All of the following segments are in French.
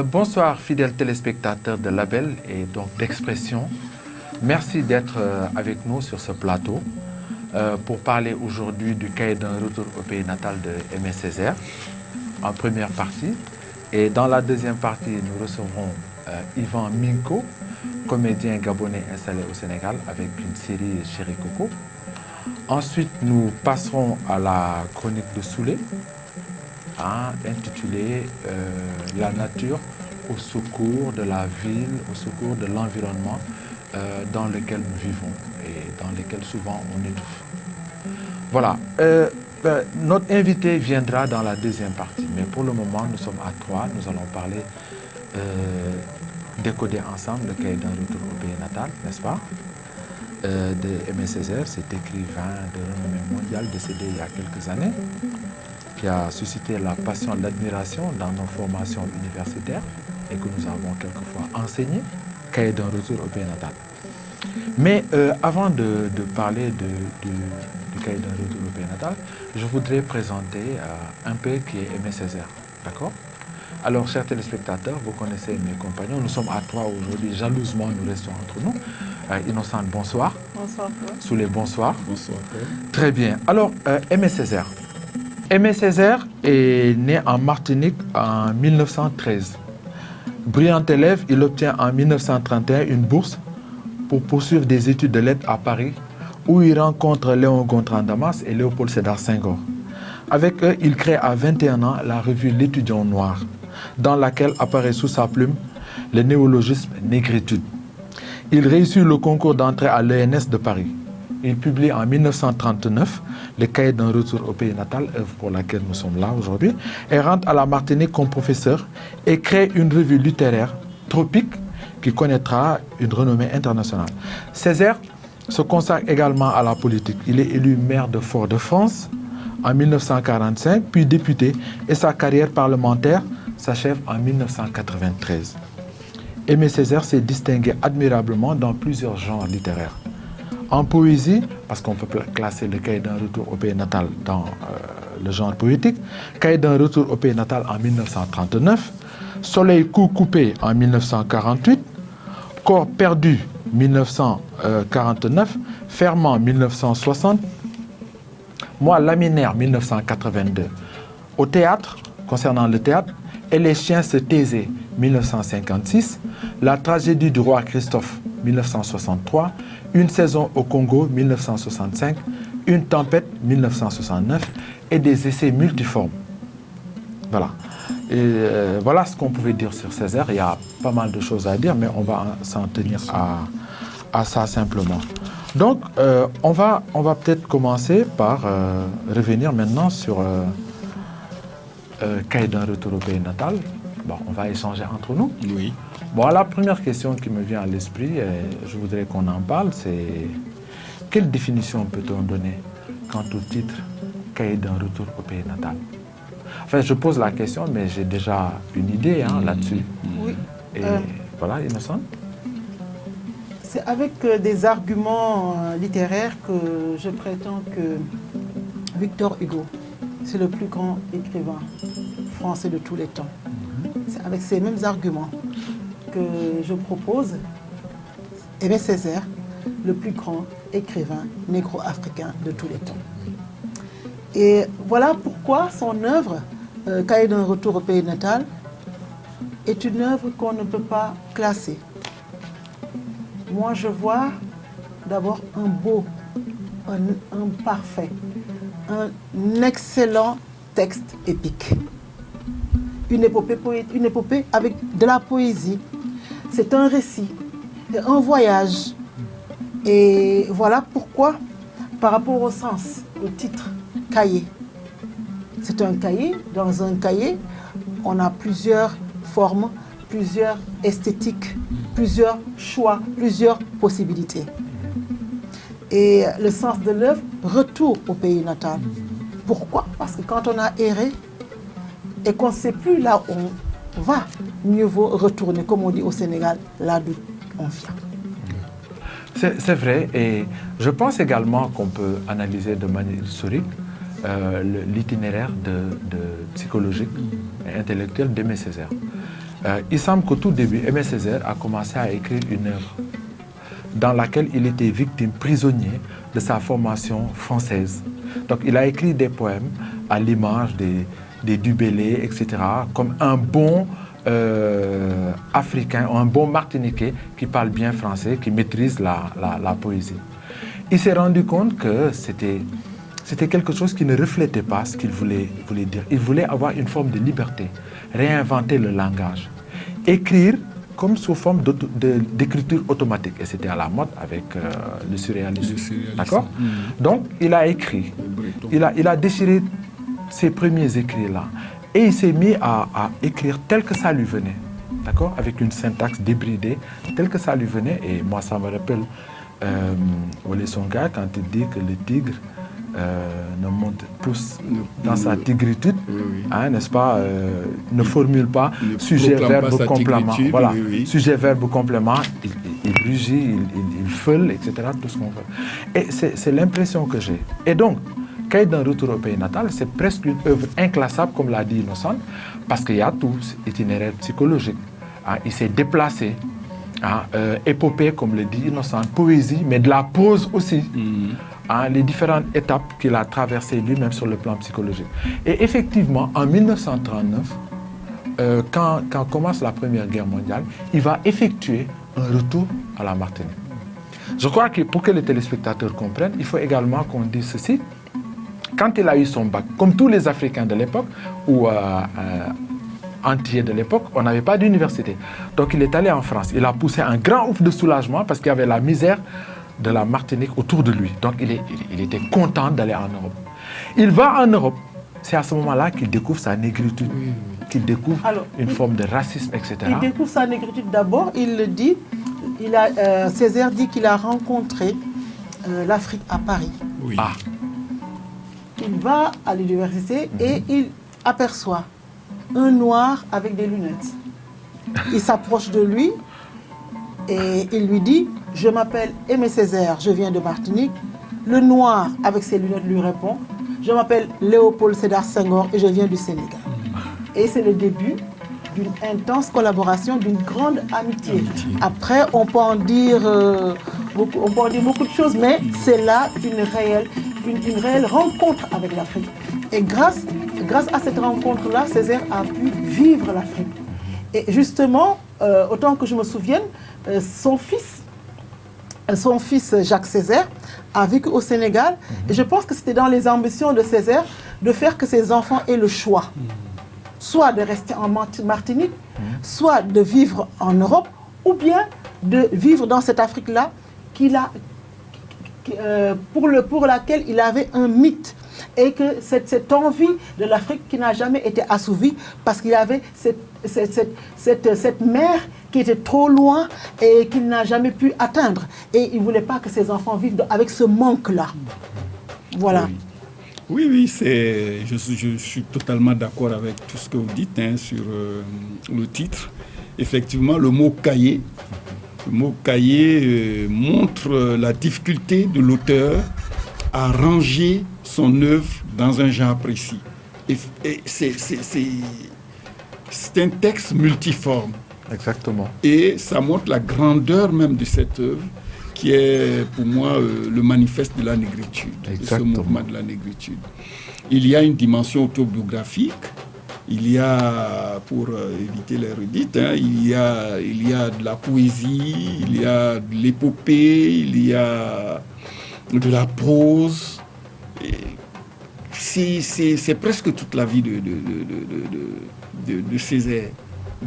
Bonsoir fidèles téléspectateurs de Label et donc d'Expression. Merci d'être avec nous sur ce plateau pour parler aujourd'hui du cahier d'un retour au pays natal de Aimé Césaire en première partie. Et dans la deuxième partie, nous recevrons Yvan Minko, comédien gabonais installé au Sénégal avec une série Chéri Coco. Ensuite, nous passerons à la chronique de Soulé, intitulée La nature au secours de la ville, au secours de l'environnement dans lequel nous vivons et dans lequel souvent on étouffe. Voilà. Notre invité viendra dans la deuxième partie, mais pour le moment, nous sommes à 3. Nous allons parler, décoder ensemble le cahier d'un retour au pays natal, n'est-ce pas, de Aimé Césaire, cet écrivain de renommée mondiale décédé il y a quelques années, qui a suscité la passion, l'admiration dans nos formations universitaires et que nous avons quelquefois enseigné, cahier d'un retour au pays natal. Mais avant de parler du cahier d'un retour au pays natal, je voudrais présenter un peu qui est Aimé Césaire, d'accord? Alors, chers téléspectateurs, vous connaissez mes compagnons, nous sommes à 3 aujourd'hui, jalousement nous restons entre nous. Innocente, bonsoir. Bonsoir. Soulé, bonsoir. Bonsoir. Très bien. Alors, Aimé Césaire. Aimé Césaire est né en Martinique en 1913. Brillant élève, il obtient en 1931 une bourse pour poursuivre des études de lettres à Paris, où il rencontre Léon Gontran Damas et Léopold Sédar Senghor. Avec eux, il crée à 21 ans la revue L'Étudiant Noir, dans laquelle apparaît sous sa plume le néologisme négritude. Il réussit le concours d'entrée à l'ENS de Paris. Il publie en 1939 le cahier d'un retour au pays natal, œuvre pour laquelle nous sommes là aujourd'hui, et rentre à la Martinique comme professeur et crée une revue littéraire, Tropique, qui connaîtra une renommée internationale. Césaire se consacre également à la politique. Il est élu maire de Fort-de-France en 1945, puis député, et sa carrière parlementaire s'achève en 1993. Aimé Césaire s'est distingué admirablement dans plusieurs genres littéraires. En poésie, parce qu'on peut classer le cahier d'un retour au pays natal dans le genre poétique, cahier d'un retour au pays natal en 1939, Soleil coupé en 1948, Corps perdu 1949, Ferment 1960, Moi laminaire 1982. Au théâtre, concernant le théâtre, Et les chiens se taisaient 1956, La tragédie du roi Christophe 1963, Une saison au Congo 1965, Une tempête 1969 et des essais multiformes. Voilà. Et voilà ce qu'on pouvait dire sur Césaire. Il y a pas mal de choses à dire, mais on va s'en tenir à ça simplement. Donc, on va peut-être commencer par revenir maintenant sur cahier d'un retour au pays natal. Bon, on va échanger entre nous. Oui. Bon, la première question qui me vient à l'esprit, je voudrais qu'on en parle, c'est quelle définition peut-on donner quant au titre cahier d'un retour au pays natal? Enfin, je pose la question, mais j'ai déjà une idée là-dessus. Oui. Et voilà, Innocent. C'est avec des arguments littéraires que je prétends que Victor Hugo, c'est le plus grand écrivain français de tous les temps. C'est avec ces mêmes arguments que je propose Aimé Césaire, le plus grand écrivain négro-africain de tous les temps. Et voilà pourquoi son œuvre, Cahier d'un retour au pays natal, est une œuvre qu'on ne peut pas classer. Moi, je vois d'abord un beau, un parfait, un excellent texte épique. Une épopée avec de la poésie. C'est un récit, un voyage. Et voilà pourquoi, par rapport au sens, au titre, cahier. C'est un cahier. Dans un cahier, on a plusieurs formes, plusieurs esthétiques, plusieurs choix, plusieurs possibilités. Et le sens de l'œuvre, retour au pays natal. Pourquoi? Parce que quand on a erré et qu'on ne sait plus là où on va, mieux vaut retourner, comme on dit au Sénégal, là d'où on vient. C'est vrai, et je pense également qu'on peut analyser de manière historique l'itinéraire psychologique et intellectuel d'Aimé Césaire. il semble qu'au tout début, Aimé Césaire a commencé à écrire une œuvre dans laquelle il était victime, prisonnier de sa formation française. Donc il a écrit des poèmes à l'image des Dubélé, etc., comme un bon Africain, un bon Martiniquais qui parle bien français, qui maîtrise la poésie. Il s'est rendu compte que c'était quelque chose qui ne reflétait pas ce qu'il voulait dire. Il voulait avoir une forme de liberté, réinventer le langage, écrire comme sous forme d'écriture automatique. Et c'était à la mode avec le surréalisme. D'accord ? Donc, il a écrit. Il a déchiré ses premiers écrits-là. Et il s'est mis à écrire tel que ça lui venait. D'accord ? Avec une syntaxe débridée, tel que ça lui venait. Et moi, ça me rappelle Wole Soyinka quand il dit que le tigre pousse dans sa tigritude, hein, n'est-ce pas, ne formule pas sujet, verbe, complément. Voilà, sujet, verbe, complément, il rugit, il feule, etc., tout ce qu'on veut. Et c'est l'impression que j'ai. Et donc, Cahiers d'un retour au pays natal, c'est presque une œuvre inclassable, comme l'a dit Innocente, parce qu'il y a tout, itinéraire psychologique. Hein, il s'est déplacé. Hein, épopée, comme le dit Innocente, poésie, mais de la prose aussi. Hein, les différentes étapes qu'il a traversées lui-même sur le plan psychologique. Et effectivement, en 1939, quand commence la Première Guerre mondiale, il va effectuer un retour à la Martinique. Je crois que pour que les téléspectateurs comprennent, il faut également qu'on dise ceci. Quand il a eu son bac, comme tous les Africains de l'époque, ou antillais de l'époque, on n'avait pas d'université. Donc il est allé en France. Il a poussé un grand ouf de soulagement parce qu'il y avait la misère de la Martinique autour de lui. Donc il était content d'aller en Europe. Il va en Europe. C'est à ce moment-là qu'il découvre sa négritude, qu'il découvre une forme de racisme, etc. Il découvre sa négritude d'abord. Il le dit. Césaire dit qu'il a rencontré l'Afrique à Paris. Oui. Ah. Il va à l'université et il aperçoit un noir avec des lunettes. Il s'approche de lui et il lui dit « Je m'appelle Aimé Césaire, je viens de Martinique ». Le noir avec ses lunettes lui répond « Je m'appelle Léopold Sédar Senghor et je viens du Sénégal ». Et c'est le début d'une intense collaboration, d'une grande amitié. Après, on peut en dire beaucoup de choses, mais c'est là une réelle rencontre avec l'Afrique. Et grâce à cette rencontre-là, Césaire a pu vivre l'Afrique. Et justement, autant que je me souvienne, son fils Jacques Césaire a vécu au Sénégal. Et je pense que c'était dans les ambitions de Césaire de faire que ses enfants aient le choix. Soit de rester en Martinique, soit de vivre en Europe, ou bien de vivre dans cette Afrique-là pour laquelle il avait un mythe. Et que cette envie de l'Afrique qui n'a jamais été assouvie parce qu'il avait cette mer qui était trop loin et qu'il n'a jamais pu atteindre. Et il ne voulait pas que ses enfants vivent avec ce manque-là. Voilà. Oui, je suis totalement d'accord avec tout ce que vous dites sur le titre. Effectivement, le mot cahier montre la difficulté de l'auteur à ranger son œuvre dans un genre précis. Et c'est un texte multiforme. Exactement. Et ça montre la grandeur même de cette œuvre, qui est pour moi le manifeste de la négritude, de ce mouvement de la négritude. Il y a une dimension autobiographique, il y a, pour éviter les redites, il y a de la poésie, il y a de l'épopée, il y a de la prose. C'est presque toute la vie de Césaire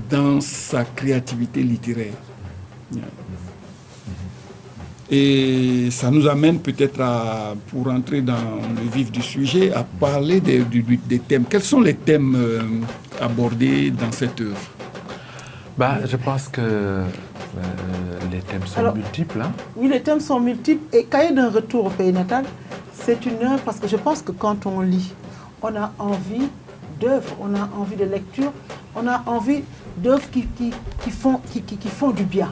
dans sa créativité littéraire. Et ça nous amène peut-être pour entrer dans le vif du sujet, à parler des thèmes. Quels sont les thèmes abordés dans cette œuvre ? Je pense que les thèmes sont multiples. Hein? Oui, les thèmes sont multiples. Et Cahiers d'un retour au pays natal, c'est une œuvre parce que je pense que quand on lit, on a envie d'œuvres, on a envie de lecture, on a envie d'œuvres qui font du bien.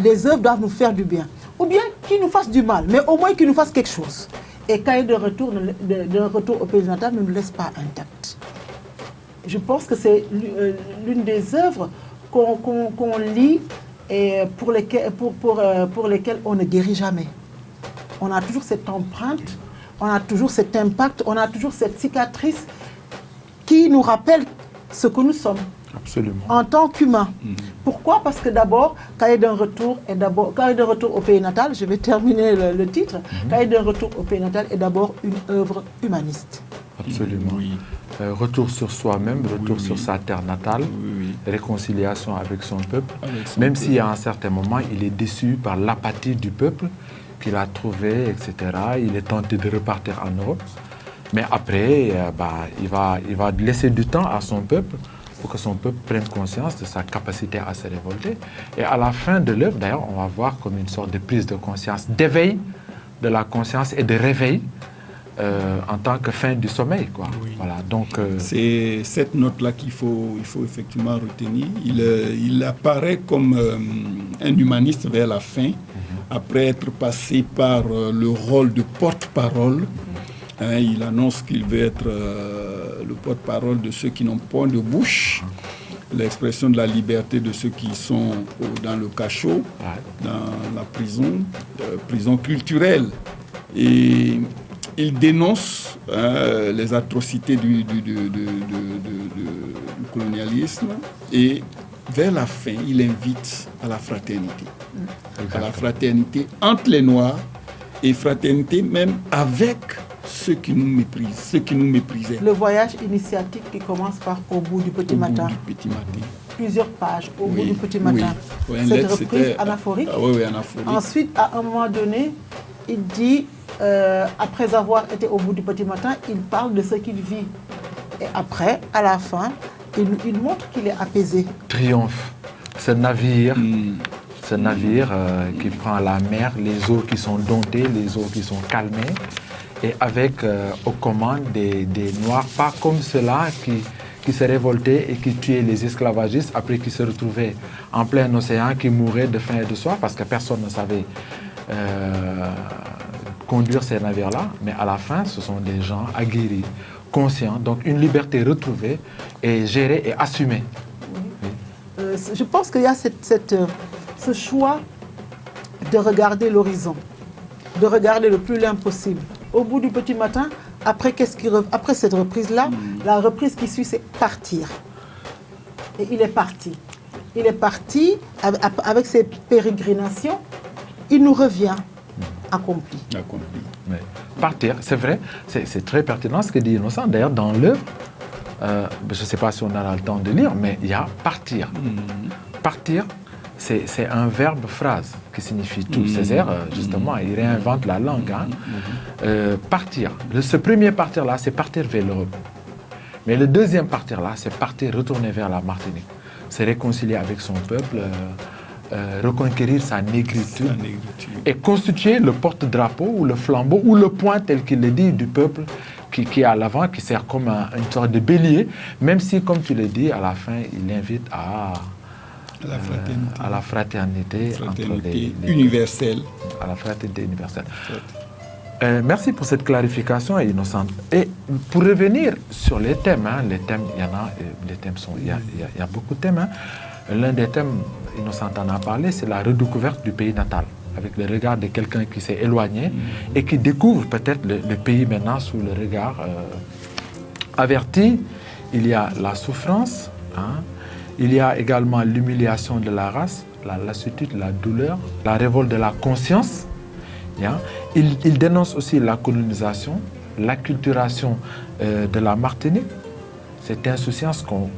Les œuvres doivent nous faire du bien. Ou bien qui nous fassent du mal, mais au moins qui nous fassent quelque chose. Et Cahiers de retour au pays natal ne nous laisse pas intacts. je pense que c'est l'une des œuvres qu'on lit et pour lesquelles on ne guérit jamais. On a toujours cette empreinte, on a toujours cet impact, on a toujours cette cicatrice qui nous rappelle ce que nous sommes. Absolument. En tant qu'humains. Pourquoi? Parce que d'abord, Cahier d'un retour au pays natal, je vais terminer le titre, Cahier d'un retour au pays natal est d'abord une œuvre humaniste. Absolument. Oui. Retour sur soi-même, retour sur sa terre natale, réconciliation avec son peuple, même si à un certain moment, il est déçu par l'apathie du peuple qu'il a trouvé, etc. Il est tenté de repartir en Europe. Mais après, il va laisser du temps à son peuple pour que son peuple prenne conscience de sa capacité à se révolter. Et à la fin de l'œuvre, d'ailleurs, on va voir comme une sorte de prise de conscience, d'éveil de la conscience et de réveil en tant que fin du sommeil, quoi. Oui. Voilà, donc, c'est cette note-là qu'il faut effectivement retenir. Il apparaît comme un humaniste vers la fin, après être passé par le rôle de porte-parole. Il annonce qu'il veut être le porte-parole de ceux qui n'ont point de bouche, l'expression de la liberté de ceux qui sont dans le cachot, dans la prison culturelle. Et il dénonce les atrocités du colonialisme et vers la fin, il invite à la fraternité. À la fraternité entre les Noirs et fraternité même avec ceux qui nous méprisent, ceux qui nous méprisaient. Le voyage initiatique qui commence par Au bout du petit matin. Plusieurs pages, Au bout du petit matin. Oui. Cette reprise anaphorique. Anaphorique. Ensuite, à un moment donné, il dit, après avoir été au bout du petit matin, il parle de ce qu'il vit. Et après, à la fin, il montre qu'il est apaisé. Triomphe. Ce navire qui prend la mer, les eaux qui sont domptées, les eaux qui sont calmées, et avec aux commandes des Noirs, pas comme ceux-là qui se révoltaient et qui tuaient les esclavagistes, après qui se retrouvaient en plein océan, qui mouraient de faim et de soif, parce que personne ne savait conduire ces navires-là. Mais à la fin, ce sont des gens aguerris, conscients, donc une liberté retrouvée et gérée et assumée. Je pense qu'il y a ce choix de regarder l'horizon, de regarder le plus loin possible. Au bout du petit matin, après cette reprise-là, la reprise qui suit, c'est partir. Et il est parti. Il est parti avec ses pérégrinations. Il nous revient accompli. Mais partir, c'est vrai, c'est très pertinent ce que dit Innocent. D'ailleurs, dans l'œuvre, je ne sais pas si on aura le temps de lire, mais il y a partir. Partir, c'est un verbe phrase qui signifie tout. Césaire, justement, il réinvente la langue. Partir. Ce premier partir-là, c'est partir vers l'Europe. Mais le deuxième partir-là, c'est partir, retourner vers la Martinique. Se réconcilier avec son peuple, reconquérir sa négritude et constituer le porte-drapeau ou le flambeau ou le point, tel qu'il le dit, du peuple qui est à l'avant, qui sert comme une sorte de bélier, même si, comme tu le dis, à la fin, il invite à la fraternité universelle. À la fraternité universelle. Merci pour cette clarification, Innocente. Et pour revenir sur les thèmes, il y a beaucoup de thèmes. L'un des thèmes, Innocente en a parlé, c'est la redécouverte du pays natal, avec le regard de quelqu'un qui s'est éloigné et qui découvre peut-être le pays maintenant sous le regard averti. Il y a la souffrance, il y a également l'humiliation de la race, la lassitude, la douleur, la révolte de la conscience. Il dénonce aussi la colonisation, l'acculturation de la Martinique, cette insouciance qu'on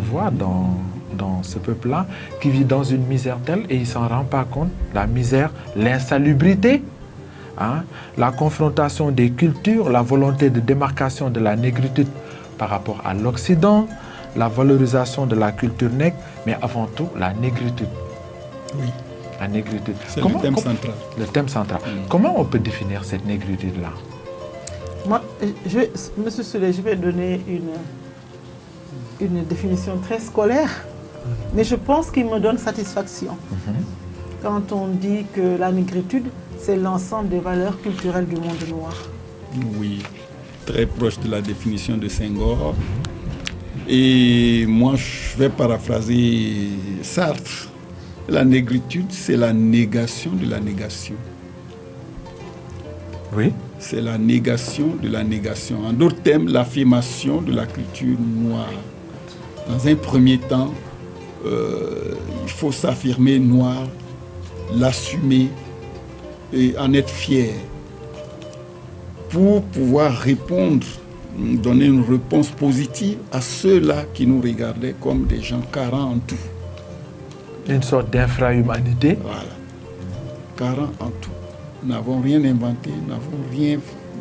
voit dans ce peuple-là, qui vit dans une misère telle et il ne s'en rend pas compte, la misère, l'insalubrité, la confrontation des cultures, la volonté de démarcation de la négritude par rapport à l'Occident, la valorisation de la culture nègre, mais avant tout la négritude. Oui. La négritude. C'est le thème central. Le thème central. Comment on peut définir cette négritude-là? Moi, Monsieur Souley, je vais donner une définition très scolaire, mais je pense qu'il me donne satisfaction. Quand on dit que la négritude, c'est l'ensemble des valeurs culturelles du monde noir. Oui, très proche de la définition de Senghor. Et moi, je vais paraphraser Sartre. La négritude, c'est la négation de la négation. Oui. C'est la négation de la négation. En d'autres termes, l'affirmation de la culture noire. Dans un premier temps, il faut s'affirmer noir, l'assumer et en être fier pour pouvoir répondre, donner une réponse positive à ceux-là qui nous regardaient comme des gens carents en tout. Une sorte d'infra-humanité. Voilà. Carents en tout. Nous n'avons rien inventé,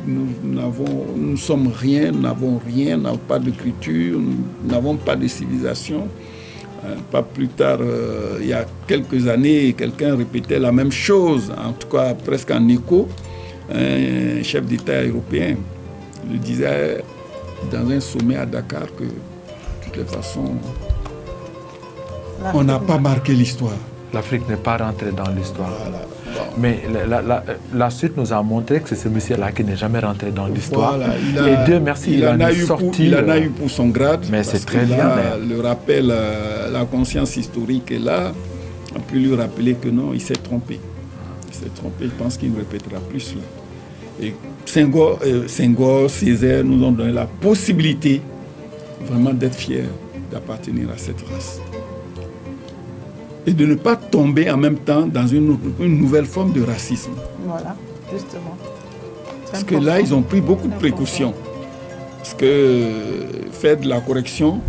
nous ne sommes rien, nous n'avons pas de culture, nous n'avons pas de civilisation. Pas plus tard, il y a quelques années, quelqu'un répétait la même chose, en tout cas presque en écho. Un chef d'État européen le disait dans un sommet à Dakar que, de toutes les façons, on n'a pas marqué l'histoire. L'Afrique n'est pas rentrée dans l'histoire. Voilà. Bon. Mais la suite nous a montré que c'est ce monsieur-là qui n'est jamais rentré dans l'histoire. Voilà. Et Dieu merci, il en est sorti. Il en a eu pour son grade. Mais c'est très bien. Le rappel, la conscience historique est là. On peut lui rappeler que non, il s'est trompé. Il s'est trompé, je pense qu'il ne répétera plus cela. Et Senghor, Césaire nous ont donné la possibilité vraiment d'être fiers d'appartenir à cette race. Et de ne pas tomber en même temps dans une nouvelle forme de racisme. Voilà, justement. Parce que là, ils ont pris beaucoup de précautions. Parce que faire de la correction,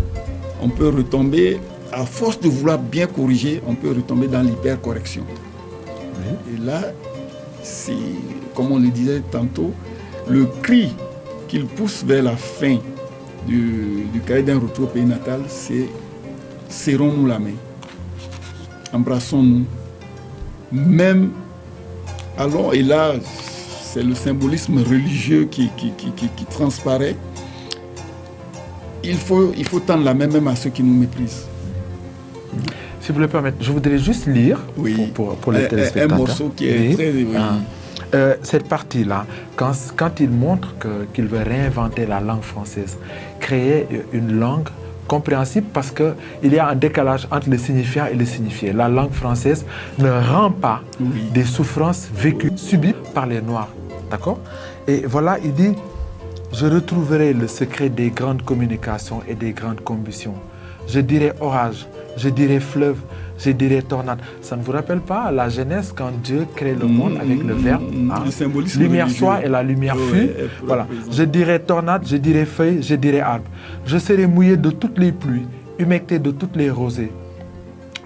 on peut retomber, à force de vouloir bien corriger, on peut retomber dans l'hypercorrection. Oui. Et là, c'est, comme on le disait tantôt, le cri qu'il pousse vers la fin du cahier d'un retour au pays natal, c'est « serrons-nous la main ». Embrassons-nous, même, allons, et là, c'est le symbolisme religieux qui transparaît. Il faut tendre la main même à ceux qui nous méprisent. Si vous le permettez, je voudrais juste lire pour les téléspectateurs. Un morceau qui est très... cette partie-là, quand il montre qu'il veut réinventer la langue française, créer une langue compréhensible parce qu'il y a un décalage entre le signifiant et le signifié. La langue française ne rend pas des souffrances vécues, subies par les Noirs. D'accord? Et voilà, il dit, je retrouverai le secret des grandes communications et des grandes combustions. Je dirai orage, je dirai fleuve, je dirais tornade. Ça ne vous rappelle pas la Genèse quand Dieu crée le monde avec le verbe lumière soit et la lumière fut. Voilà. Je dirais tornade, je dirais feuille, je dirais arbre. Je serai mouillé de toutes les pluies, humecté de toutes les rosées.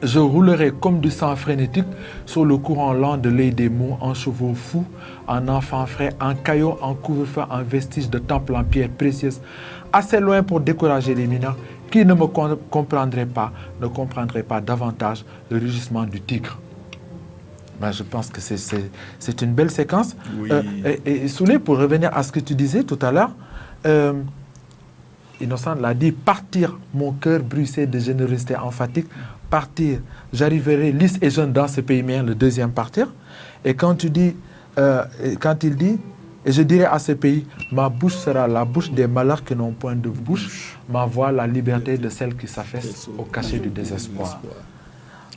Je roulerai comme du sang frénétique sur le courant lent de l'œil des mots, en chevaux fous, en enfants frais, en caillots, en couvre-feu, en vestiges de temples en pierres précieuses, assez loin pour décourager les mineurs qui ne me comprendraient pas, ne comprendraient pas davantage le rugissement du tigre. Ben, je pense que c'est une belle séquence. Oui. Et Souley, pour revenir à ce que tu disais tout à l'heure, Innocent l'a dit, partir, mon cœur bruissé de générosité emphatique, partir, j'arriverai lisse et jeune dans ce pays mien, le deuxième partir. Et quand il dit, et je dirai à ce pays, ma bouche sera la bouche des malheurs qui n'ont point de bouche, ma voix la liberté de celles qui s'affaissent au cachet du désespoir.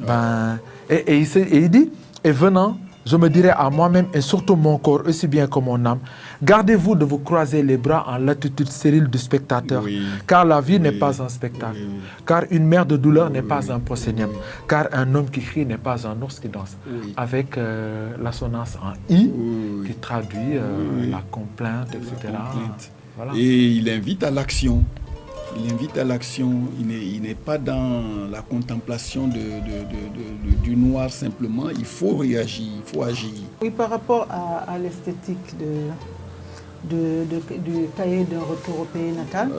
Ben, et il dit, et venant, je me dirai à moi-même et surtout mon corps, aussi bien que mon âme, gardez-vous de vous croiser les bras en l'attitude stérile du spectateur, car la vie n'est pas un spectacle, car une mer de douleur n'est pas un procénium, car un homme qui crie n'est pas un ours qui danse, avec l'assonance en I qui traduit la complainte, etc. Voilà. Et il invite à l'action. Il invite à l'action, il n'est pas dans la contemplation du noir simplement, il faut réagir, il faut agir. Oui, par rapport à l'esthétique du cahier d'un retour au pays natal,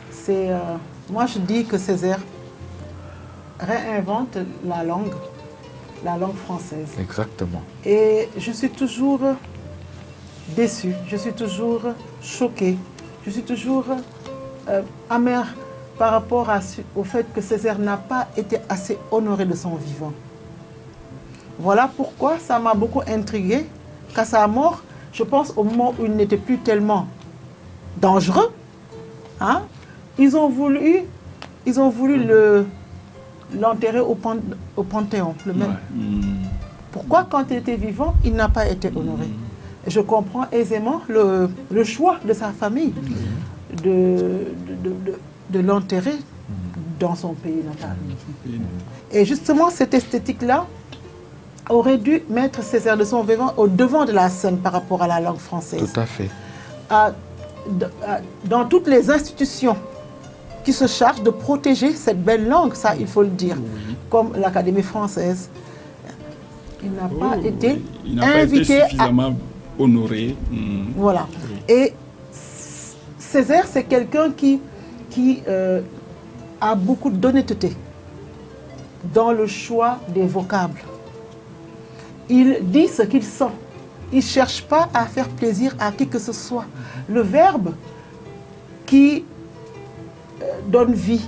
c'est, moi je dis que Césaire réinvente la langue française. Exactement. Et je suis toujours déçue, je suis toujours choquée, je suis toujours... amer par rapport au fait que Césaire n'a pas été assez honoré de son vivant. Voilà pourquoi ça m'a beaucoup intriguée qu'à sa mort, je pense au moment où il n'était plus tellement dangereux, hein, ils ont voulu ils ont voulu l'enterrer au Panthéon, le même. Pourquoi, quand il était vivant, il n'a pas été honoré? Et je comprends aisément le choix de sa famille de l'enterrer dans son pays natal. Et justement, cette esthétique-là aurait dû mettre Césaire de son vivant au devant de la scène par rapport à la langue française. Tout à fait. Dans toutes les institutions qui se chargent de protéger cette belle langue, ça il faut le dire, comme l'Académie française. Il n'a pas été invité suffisamment honoré. Voilà. Et Césaire, c'est quelqu'un qui a beaucoup d'honnêteté dans le choix des vocables. Il dit ce qu'il sent. Il ne cherche pas à faire plaisir à qui que ce soit. Le verbe qui donne vie,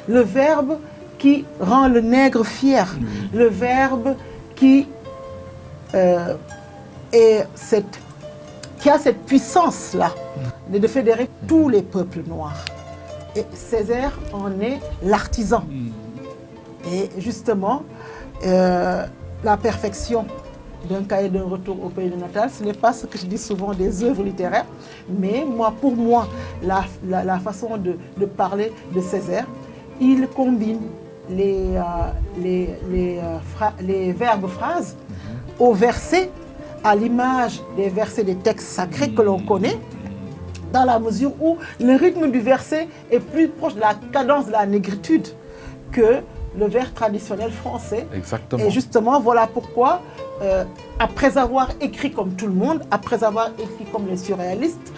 le verbe qui rend le nègre fier, le verbe qui a cette puissance-là de fédérer tous les peuples noirs. Et Césaire en est l'artisan. Et justement, la perfection d'un cahier d'un retour au pays natal, ce n'est pas ce que je dis souvent des œuvres littéraires, mais pour moi, la façon de parler de Césaire, il combine les verbes-phrases aux versets, à l'image des versets des textes sacrés que l'on connaît, dans la mesure où le rythme du verset est plus proche de la cadence de la négritude que le vers traditionnel français. Exactement. Et justement, voilà pourquoi, après avoir écrit comme tout le monde, après avoir écrit comme les surréalistes,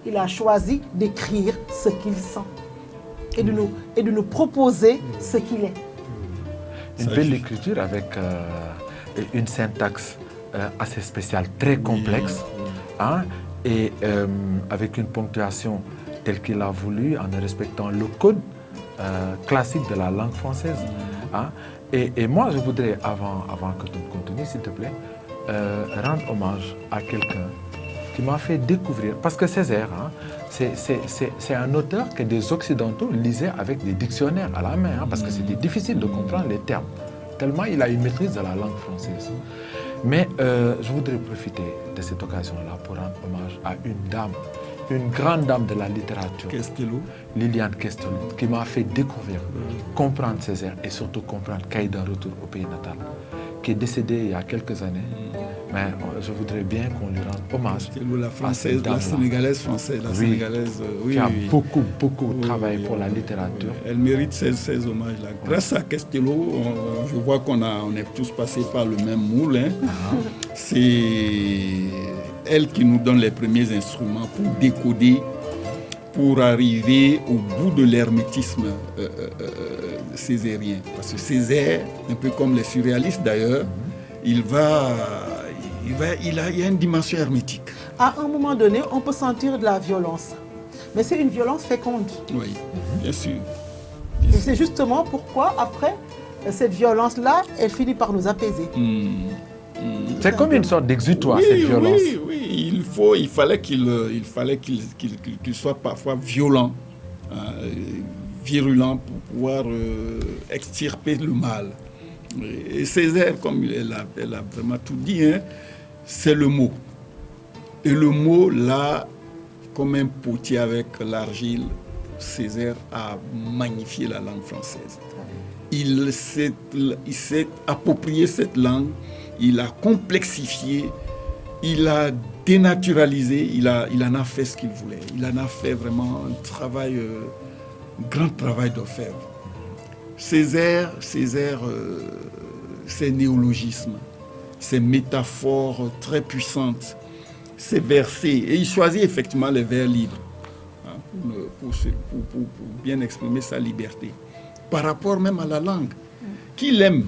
il a choisi d'écrire ce qu'il sent et de nous proposer ce qu'il est. Une belle écriture avec une syntaxe assez spéciale, très complexe, hein, et avec une ponctuation telle qu'il a voulu, en respectant le code classique de la langue française. Hein. Et moi, je voudrais, avant que tu continues, s'il te plaît, rendre hommage à quelqu'un qui m'a fait découvrir, parce que Césaire, hein, c'est un auteur que des Occidentaux lisaient avec des dictionnaires à la main, hein, parce que c'était difficile de comprendre les termes, tellement il a une maîtrise de la langue française. Mais je voudrais profiter de cette occasion-là pour rendre hommage à une dame, une grande dame de la littérature, Castelou. Liliane Castelou, qui m'a fait découvrir, comprendre Césaire et surtout comprendre Cahier d'un retour au pays natal, qui est décédée il y a quelques années. Mais je voudrais bien qu'on lui rende hommage. Castelou, la française, la sénégalaise française, la sénégalaise, qui a beaucoup travaillé pour la littérature. Elle mérite ces hommages-là. Grâce à Castelou, je vois qu'on est tous passés par le même moule. Hein. C'est elle qui nous donne les premiers instruments pour décoder, pour arriver au bout de l'hermétisme césarien. Parce que Césaire, un peu comme les surréalistes d'ailleurs, il y a une dimension hermétique. À un moment donné, on peut sentir de la violence. Mais c'est une violence féconde. Oui, bien sûr. Et c'est justement pourquoi, après, cette violence-là, elle finit par nous apaiser. C'est comme une sorte d'exutoire, cette violence. Oui, il fallait qu'il soit parfois violent, virulent pour pouvoir extirper le mal. Et Césaire, comme elle a vraiment tout dit, hein, c'est le mot. Et le mot, là, comme un potier avec l'argile, Césaire a magnifié la langue française. Il s'est approprié cette langue, il a complexifié, il a dénaturalisé, il en a fait ce qu'il voulait. Il en a fait vraiment un grand travail d'orfèvre. Césaire, ses néologismes, ses métaphores très puissantes, ses versets, et il choisit effectivement les vers libres, hein, pour bien exprimer sa liberté. Par rapport même à la langue, qu'il aime.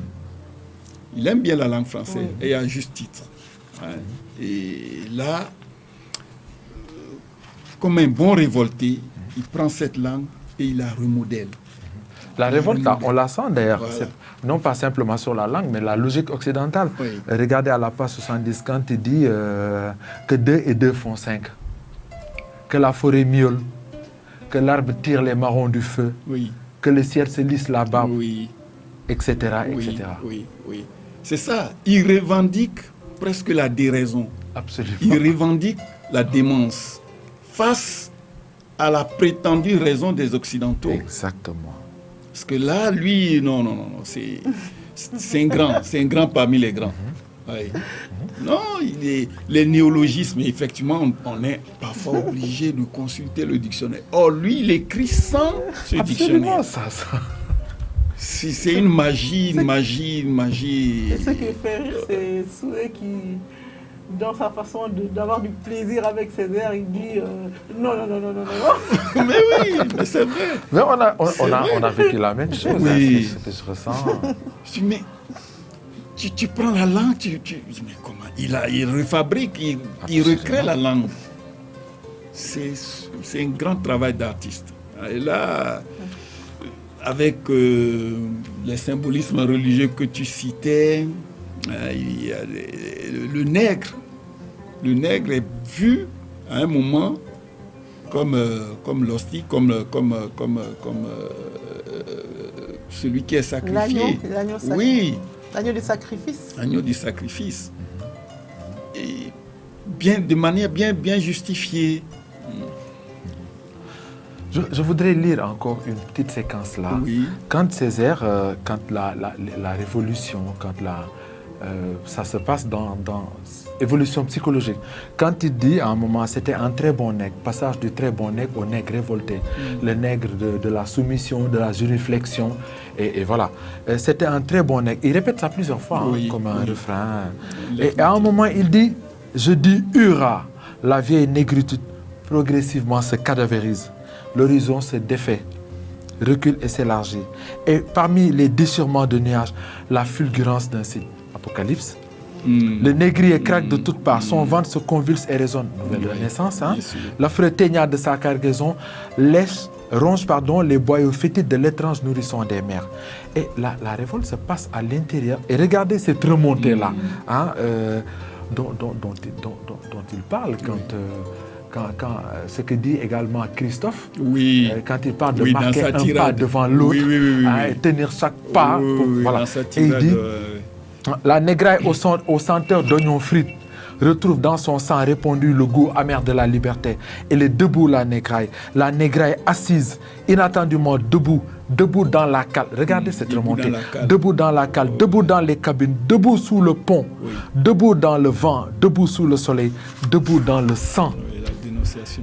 Il aime bien la langue française, et à juste titre. Hein. Et là, comme un bon révolté, il prend cette langue et il la remodèle. La révolte, là, on la sent d'ailleurs, voilà. Non pas simplement sur la langue, mais la logique occidentale. Oui. Regardez à la page 70, quand il dit que 2 et 2 font 5, que la forêt miaule, que l'arbre tire les marrons du feu, que le ciel se lisse là-bas, Oui, etc. oui, etc. oui, oui. C'est ça. Il revendique presque la déraison. Absolument. Il revendique la démence face à la prétendue raison des Occidentaux. Exactement. Parce que là, lui, non, c'est un grand parmi les grands. Oui. Non, les néologismes, effectivement, on est parfois obligé de consulter le dictionnaire. Or, lui, il écrit sans ce dictionnaire. Absolument, ça. C'est une magie. Et ce qui fait rire, c'est Soué qui, dans sa façon d'avoir du plaisir avec Césaire, il dit non. Mais oui, mais c'est vrai. Mais on a vécu la même chose. Oui. C'est ce que je ressens. Je dis, mais tu prends la langue, mais comment il refabrique, il recrée la langue. C'est un grand travail d'artiste. Et là, avec les symbolismes religieux que tu citais, il y a le nègre. Le nègre est vu à un moment comme l'hostie, comme celui qui est sacrifié. L'agneau sacré. Oui. L'agneau du sacrifice. Agneau du sacrifice. Et de manière bien justifiée. Je voudrais lire encore une petite séquence là. Oui. Quand Césaire, quand la révolution, ça se passe dans évolution psychologique. Quand il dit à un moment, c'était un très bon nègre, passage du très bon nègre au nègre révolté, le nègre de la soumission, de la génuflexion, et voilà. C'était un très bon nègre. Il répète ça plusieurs fois, oui, comme un refrain. Et à un moment, il dit, je dis hurrah, la vieille négritude progressivement se cadavérise. L'horizon se défait, recule et s'élargit. Et parmi les déchirements de nuages, la fulgurance d'un site. Apocalypse. Le négrier craque de toutes parts, son ventre se convulse et résonne. Nouvelle renaissance. L'affreux teignard de sa cargaison ronge les boyaux fétides de l'étrange nourrisson des mers. Et la révolte se passe à l'intérieur. Et regardez cette remontée-là dont il parle quand ce que dit également Christophe, quand il parle de marquer un pas devant l'autre, et tenir chaque pas. Voilà. Et il dit, la négraille aux senteurs d'oignons frites retrouve dans son sang répandu le goût amer de la liberté. Elle est debout, la négraille assise, inattendument debout dans la cale. Regardez cette remontée. Debout dans la cale, debout dans les cabines, debout sous le pont, debout dans le vent, debout sous le soleil, debout dans le sang.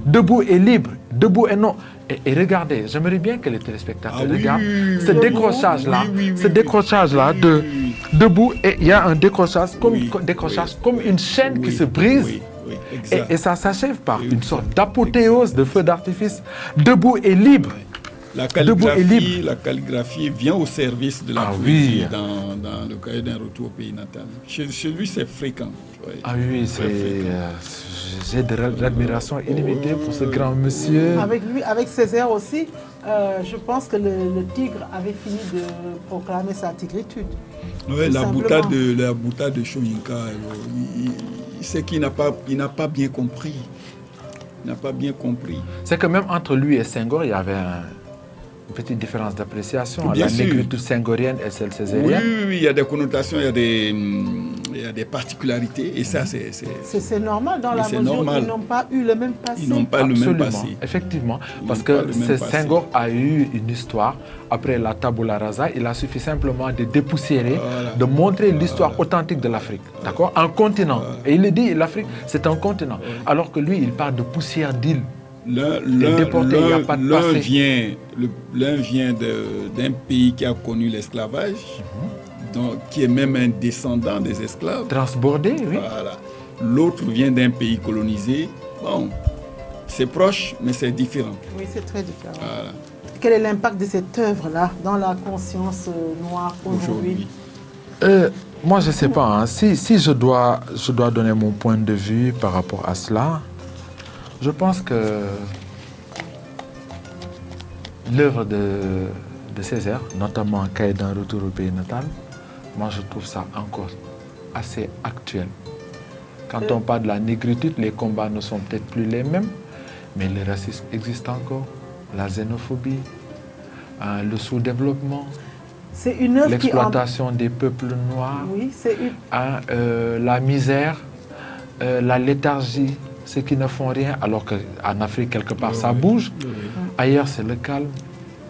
Debout et libre, debout et non. Et regardez, j'aimerais bien que les téléspectateurs regardent ce décrochage-là, de debout, et il y a un décrochage comme une chaîne qui se brise. Et ça s'achève par une sorte d'apothéose de feu d'artifice. Debout et libre. La calligraphie vient au service de la poésie dans le cahier d'un retour au pays natal. Chez lui, c'est fréquent. J'ai de l'admiration illimitée pour ce grand monsieur. Avec Césaire aussi, je pense que le tigre avait fini de proclamer sa tigritude. Oui, la boutade de Shoyinka, c'est qu'il n'a pas bien compris. Il n'a pas bien compris. C'est que même entre lui et Senghor, il y avait une petite différence d'appréciation. La négritude senghorienne et celle césarienne. Oui, il y a des connotations, il y a des particularités. Et ça, c'est normal dans la mesure où ils n'ont pas eu le même passé. Ils n'ont pas le même passé. Effectivement. Parce que Senghor a eu une histoire. Après la tabula rasa, il a suffi simplement de dépoussiérer, de montrer l'histoire authentique de l'Afrique. D'accord ? Un continent. Et il le dit, l'Afrique, c'est un continent. Alors que lui, il parle de poussière d'île. L'un vient d'un pays qui a connu l'esclavage, qui est même un descendant des esclaves. Transbordé, oui. Voilà. L'autre vient d'un pays colonisé. Bon, c'est proche, mais c'est différent. Oui, c'est très différent. Voilà. Quel est l'impact de cette œuvre-là dans la conscience noire aujourd'hui? Moi, je ne sais pas. Hein. Si je dois donner mon point de vue par rapport à cela, je pense que l'œuvre de Césaire, notamment Cahier d'un retour au pays natal, moi je trouve ça encore assez actuel. Quand on parle de la négritude, les combats ne sont peut-être plus les mêmes, mais le racisme existe encore, la xénophobie, le sous-développement, c'est une œuvre l'exploitation des peuples noirs, oui, c'est une... la misère, la léthargie, ceux qui ne font rien, alors qu'en Afrique, quelque part, ça bouge. Ailleurs, c'est le calme.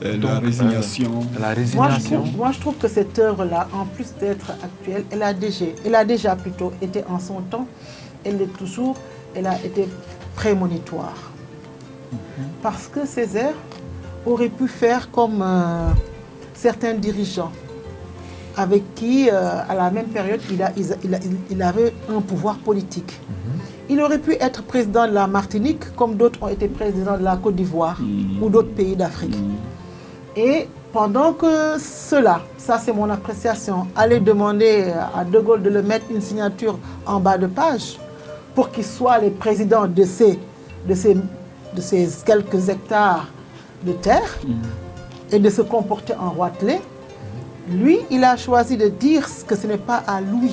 La résignation. La résignation. Moi, je trouve que cette œuvre-là, en plus d'être actuelle, elle a déjà plutôt été en son temps, elle l'est toujours, elle a été prémonitoire. Parce que Césaire aurait pu faire comme certains dirigeants avec qui, à la même période, il avait un pouvoir politique. Il aurait pu être président de la Martinique, comme d'autres ont été présidents de la Côte d'Ivoire ou d'autres pays d'Afrique. Et pendant que cela, ça c'est mon appréciation, allait demander à De Gaulle de le mettre une signature en bas de page pour qu'il soit le président de ces quelques hectares de terre et de se comporter en roitelet, lui, il a choisi de dire que ce n'est pas à lui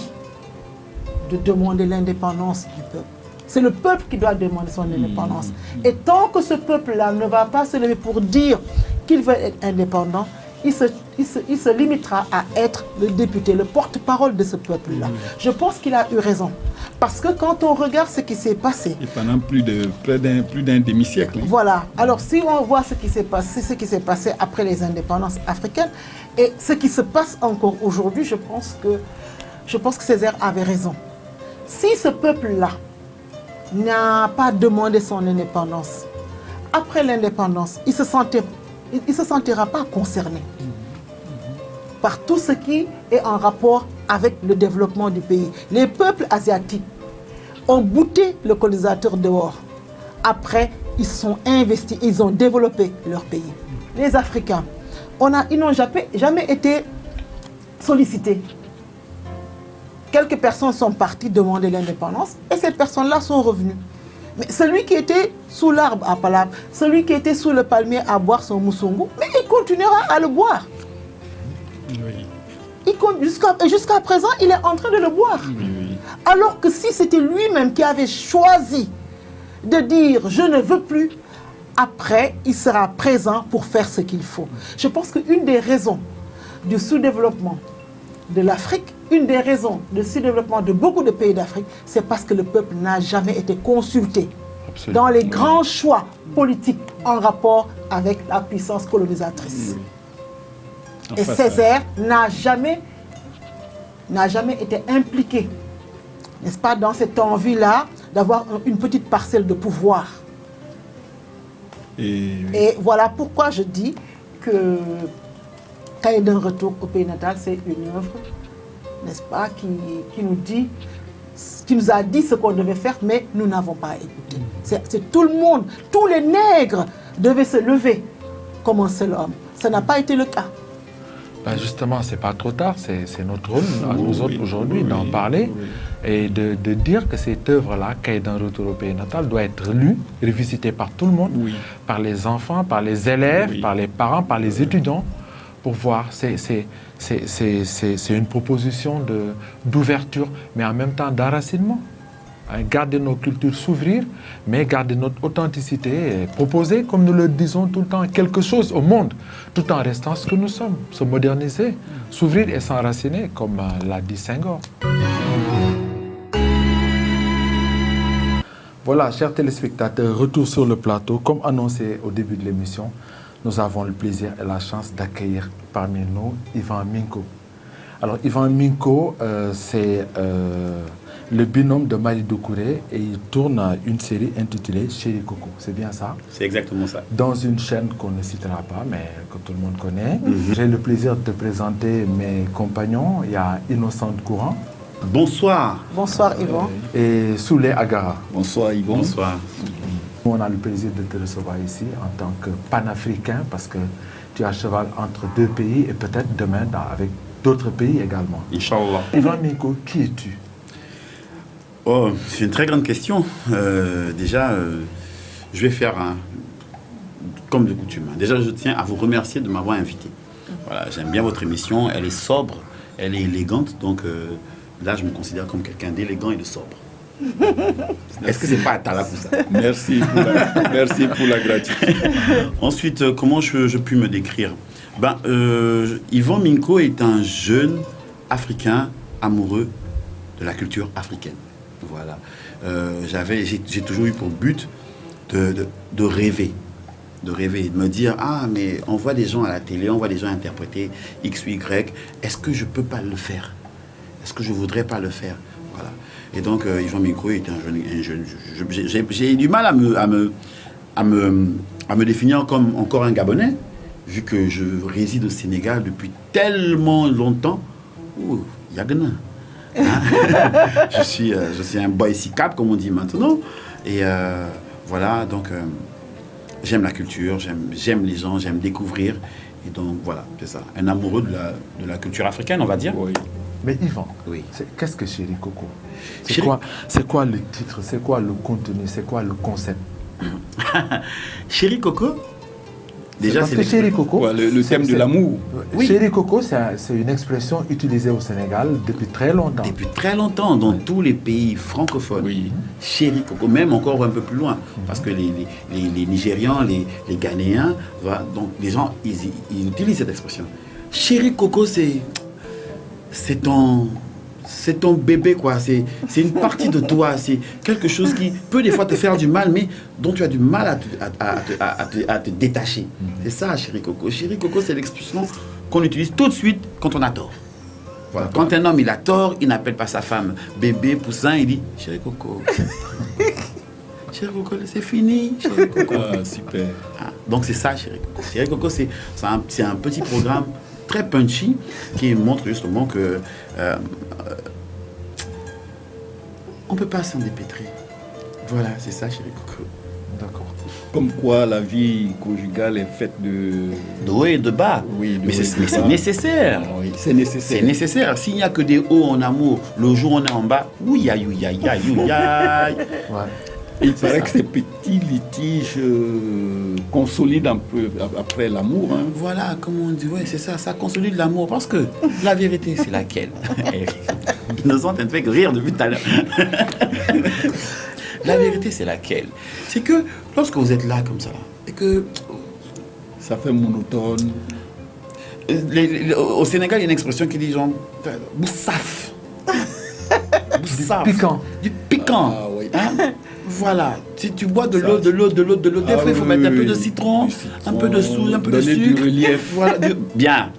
de demander l'indépendance du peuple. C'est le peuple qui doit demander son indépendance. Et tant que ce peuple-là ne va pas se lever pour dire qu'il veut être indépendant, il se limitera à être le député, le porte-parole de ce peuple-là. Je pense qu'il a eu raison. Parce que quand on regarde ce qui s'est passé... Et pendant plus d'un demi-siècle. Voilà. Alors si on voit ce qui s'est passé après les indépendances africaines, et ce qui se passe encore aujourd'hui, je pense que Césaire avait raison. Si ce peuple-là n'a pas demandé son indépendance, après l'indépendance, il ne se sentira pas concerné par tout ce qui est en rapport avec le développement du pays. Les peuples asiatiques ont bouté le colonisateur dehors. Après, ils se sont investis, ils ont développé leur pays. Les Africains, ils n'ont jamais été sollicités. Quelques personnes sont parties demander l'indépendance et ces personnes-là sont revenues. Mais celui qui était sous l'arbre à Palab, celui qui était sous le palmier à boire son moussungu, mais il continuera à le boire. Oui. Jusqu'à présent, il est en train de le boire. Oui. Alors que si c'était lui-même qui avait choisi de dire « je ne veux plus », après, il sera présent pour faire ce qu'il faut. Je pense qu'une des raisons du sous-développement de l'Afrique, une des raisons du sous-développement de beaucoup de pays d'Afrique, c'est parce que le peuple n'a jamais été consulté dans les grands choix politiques en rapport avec la puissance colonisatrice. Et Césaire n'a jamais été impliqué, n'est-ce pas, dans cette envie-là d'avoir une petite parcelle de pouvoir. Et voilà pourquoi je dis que Cahiers d'un retour au pays natal, c'est une œuvre, n'est-ce pas, qui nous a dit ce qu'on devait faire, mais nous n'avons pas écouté. C'est tout le monde, tous les nègres devaient se lever comme un seul homme. Ça n'a pas été le cas. Ben justement, c'est pas trop tard, c'est notre rôle, à nous autres aujourd'hui, d'en parler et de dire que cette œuvre-là, Cahiers d'un retour au pays natal, doit être lue, revisitée par tout le monde, par les enfants, par les élèves, par les parents, par les étudiants, pour voir. C'est une proposition d'ouverture, mais en même temps d'enracinement. Garder nos cultures, s'ouvrir, mais garder notre authenticité, et proposer, comme nous le disons tout le temps, quelque chose au monde, tout en restant ce que nous sommes, se moderniser, s'ouvrir et s'enraciner, comme l'a dit Senghor. Voilà, chers téléspectateurs, retour sur le plateau. Comme annoncé au début de l'émission, nous avons le plaisir et la chance d'accueillir parmi nous Yvan Minko. Alors, Yvan Minko, c'est le binôme de Marie Doucouré et il tourne une série intitulée Chéri Coco. C'est bien ça? C'est exactement ça. Dans une chaîne qu'on ne citera pas, mais que tout le monde connaît. J'ai le plaisir de te présenter mes compagnons. Il y a Innocente Courant. Bonsoir. Bonsoir Yvan. Et Souley Agara. Bonsoir Yvan. Bonsoir. On a le plaisir de te recevoir ici en tant que panafricain parce que tu es à cheval entre deux pays et peut-être demain avec d'autres pays également. Inch'Allah. Yvan Minko, qui es-tu? Oh, c'est une très grande question. Déjà, je vais faire comme de coutume. Déjà, je tiens à vous remercier de m'avoir invité. Voilà, j'aime bien votre émission. Elle est sobre, elle est élégante. Donc là, je me considère comme quelqu'un d'élégant et de sobre. Est-ce que c'est pas à Tala pour ça? Merci pour la gratitude. Ensuite, comment je puis me décrire? Yvan Minko est un jeune Africain amoureux de la culture africaine. Voilà. J'ai toujours eu pour but de rêver. De me dire, mais on voit des gens à la télé, on voit des gens interpréter X ou Y, est-ce que je peux pas le faire? Est-ce que je voudrais pas le faire? Voilà. Et donc, Yvan Minko est un jeune. J'ai du mal à me définir comme encore un Gabonais, vu que je réside au Sénégal depuis tellement longtemps. Ouh, Yagna. Hein? je suis un boy SICAP, comme on dit maintenant. Et voilà, donc j'aime la culture, j'aime les gens, j'aime découvrir. Et donc voilà, c'est ça. Un amoureux de la culture africaine, on va dire. Oui. Mais Yvan, Oui. Qu'est-ce que Chéri Coco? Chéri- C'est quoi le titre? C'est quoi le contenu? C'est quoi le concept? Chéri Coco, déjà Parce c'est que Chéri Coco, Ouais, le thème de c'est- l'amour. Oui. Chéri Coco, c'est une expression utilisée au Sénégal depuis très longtemps. depuis très longtemps dans tous les pays francophones. Oui. Chéri Coco, même encore un peu plus loin, parce que les Nigérians, les Ghanéens, voilà, donc les gens, ils utilisent cette expression. Chéri Coco, c'est ton bébé, quoi. C'est une partie de toi. C'est quelque chose qui peut des fois te faire du mal, mais dont tu as du mal à te détacher. C'est ça, Chéri Coco. Chéri Coco, c'est l'expression qu'on utilise tout de suite quand on a tort. Voilà. Quand un homme il a tort, il n'appelle pas sa femme bébé, poussin, il dit Chéri Coco. Chéri Coco, c'est fini. Chéri Coco. Ah, super. Ah, donc c'est ça, Chéri Coco. Chéri Coco, c'est un petit programme très punchy qui montre justement que on ne peut pas s'en dépêtrer. Voilà, c'est ça, Chéri Coco. D'accord. Comme quoi la vie conjugale est faite de... De haut et de bas. Oui, de mais haut et c'est de bas. nécessaire. Oui, c'est nécessaire. C'est nécessaire. S'il n'y a que des hauts en amour, le jour où on est en bas, ouïe, aïe, ouïe, aïe, aïe, ouïe, aïe. Ouais. Il paraît que ces petits litiges consolident un peu après l'amour. Hein. Voilà, comme on dit, ouais, c'est ça, ça consolide l'amour. Parce que la vérité, c'est laquelle? Innocente, elle ne fait que rire depuis tout à l'heure. La vérité, c'est laquelle? C'est que lorsque vous êtes là comme ça, et que Ça fait monotone. au Sénégal, il y a une expression qui dit genre boussaf. Boussaf. Piquant. Du piquant. Ah oui. Hein? Voilà. Si tu bois de Ça, l'eau, des Ah fois, il faut oui, mettre un peu oui. de citron, Du un peu de soude, un peu de donner sucre. du relief. Voilà. Bien.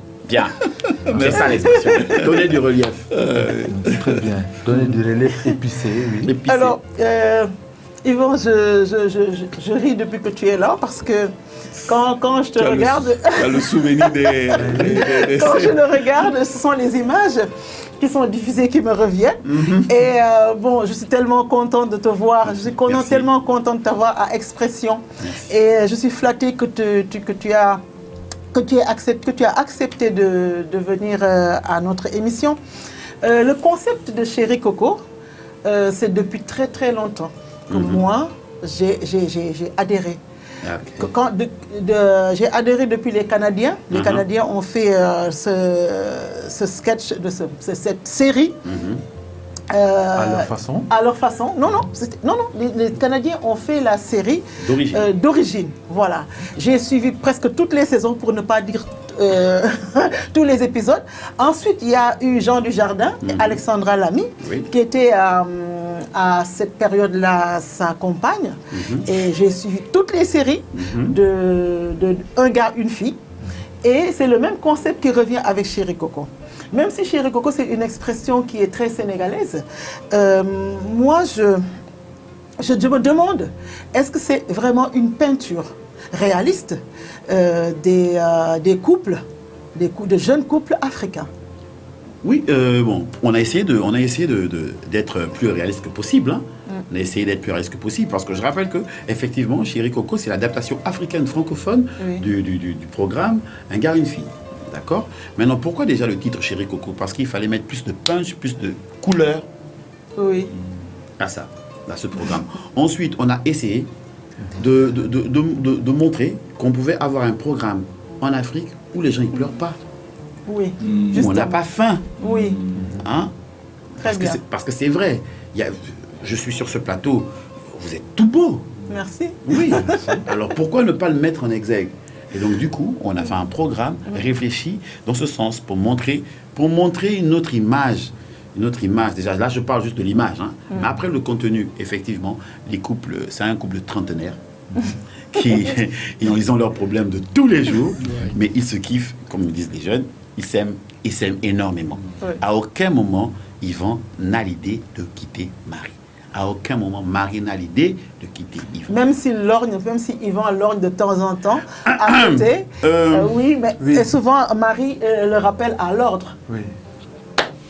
C'est ça l'expression. Donner du relief. Très bien. Donner du relief épicé, oui. Épicé. Alors, Yvan, je ris depuis que tu es là parce que quand je te Tu as regarde, tu as le souvenir des quand je le regarde, ce sont les images qui sont diffusées qui me reviennent. Et bon, je suis tellement contente de te voir, je suis Merci. tellement contente de t'avoir à Expression. Et je suis flattée que tu as accepté de venir à notre émission. Le concept de Chéri Coco, c'est depuis très très longtemps que moi, j'ai adhéré. Ah, ok. J'ai adhéré depuis les Canadiens. Les Canadiens ont fait ce sketch, cette série. À leur façon. À leur façon. Non, les Canadiens ont fait la série d'origine. Voilà. J'ai suivi presque toutes les saisons pour ne pas dire tous les épisodes. Ensuite, il y a eu Jean Dujardin et Alexandra Lamy, qui étaient à cette période-là sa compagne. Et j'ai suivi toutes les séries de Un gars, une fille. Et c'est le même concept qui revient avec Chéri Coco. Même si Chéri Coco, c'est une expression qui est très sénégalaise, moi, je me demande, est-ce que c'est vraiment une peinture réaliste des couples, de jeunes couples africains? Oui, bon, on a essayé d'être plus réaliste que possible. Hein. On a essayé d'être plus réaliste que possible parce que je rappelle que effectivement, Chéri Coco, c'est l'adaptation africaine francophone du programme Un gars, une fille. D'accord? Maintenant, pourquoi déjà le titre Chéri Coco? Parce qu'il fallait mettre plus de punch, plus de couleur à ce programme. Ensuite, on a essayé de montrer qu'on pouvait avoir un programme en Afrique où les gens ne pleurent pas. Oui. Où on n'a pas faim. Oui. Hein? Très bien. Parce que c'est vrai. Je suis sur ce plateau. Vous êtes tout beau. Merci. Oui. Alors pourquoi ne pas le mettre en exergue? Et donc, du coup, on a fait un programme réfléchi dans ce sens pour montrer une autre image. Une autre image. Déjà, là, je parle juste de l'image. Hein. Mais après, le contenu, effectivement, les couples, c'est un couple de trentenaires ils ont leurs problèmes de tous les jours, mais ils se kiffent, comme disent les jeunes, ils s'aiment énormément. À aucun moment, Yvan n'a l'idée de quitter Marie. À aucun moment, Marie n'a l'idée de quitter Yvan. Même si Yvan lorgne de temps en temps à côté, oui, mais et souvent Marie le rappelle à l'ordre. Oui.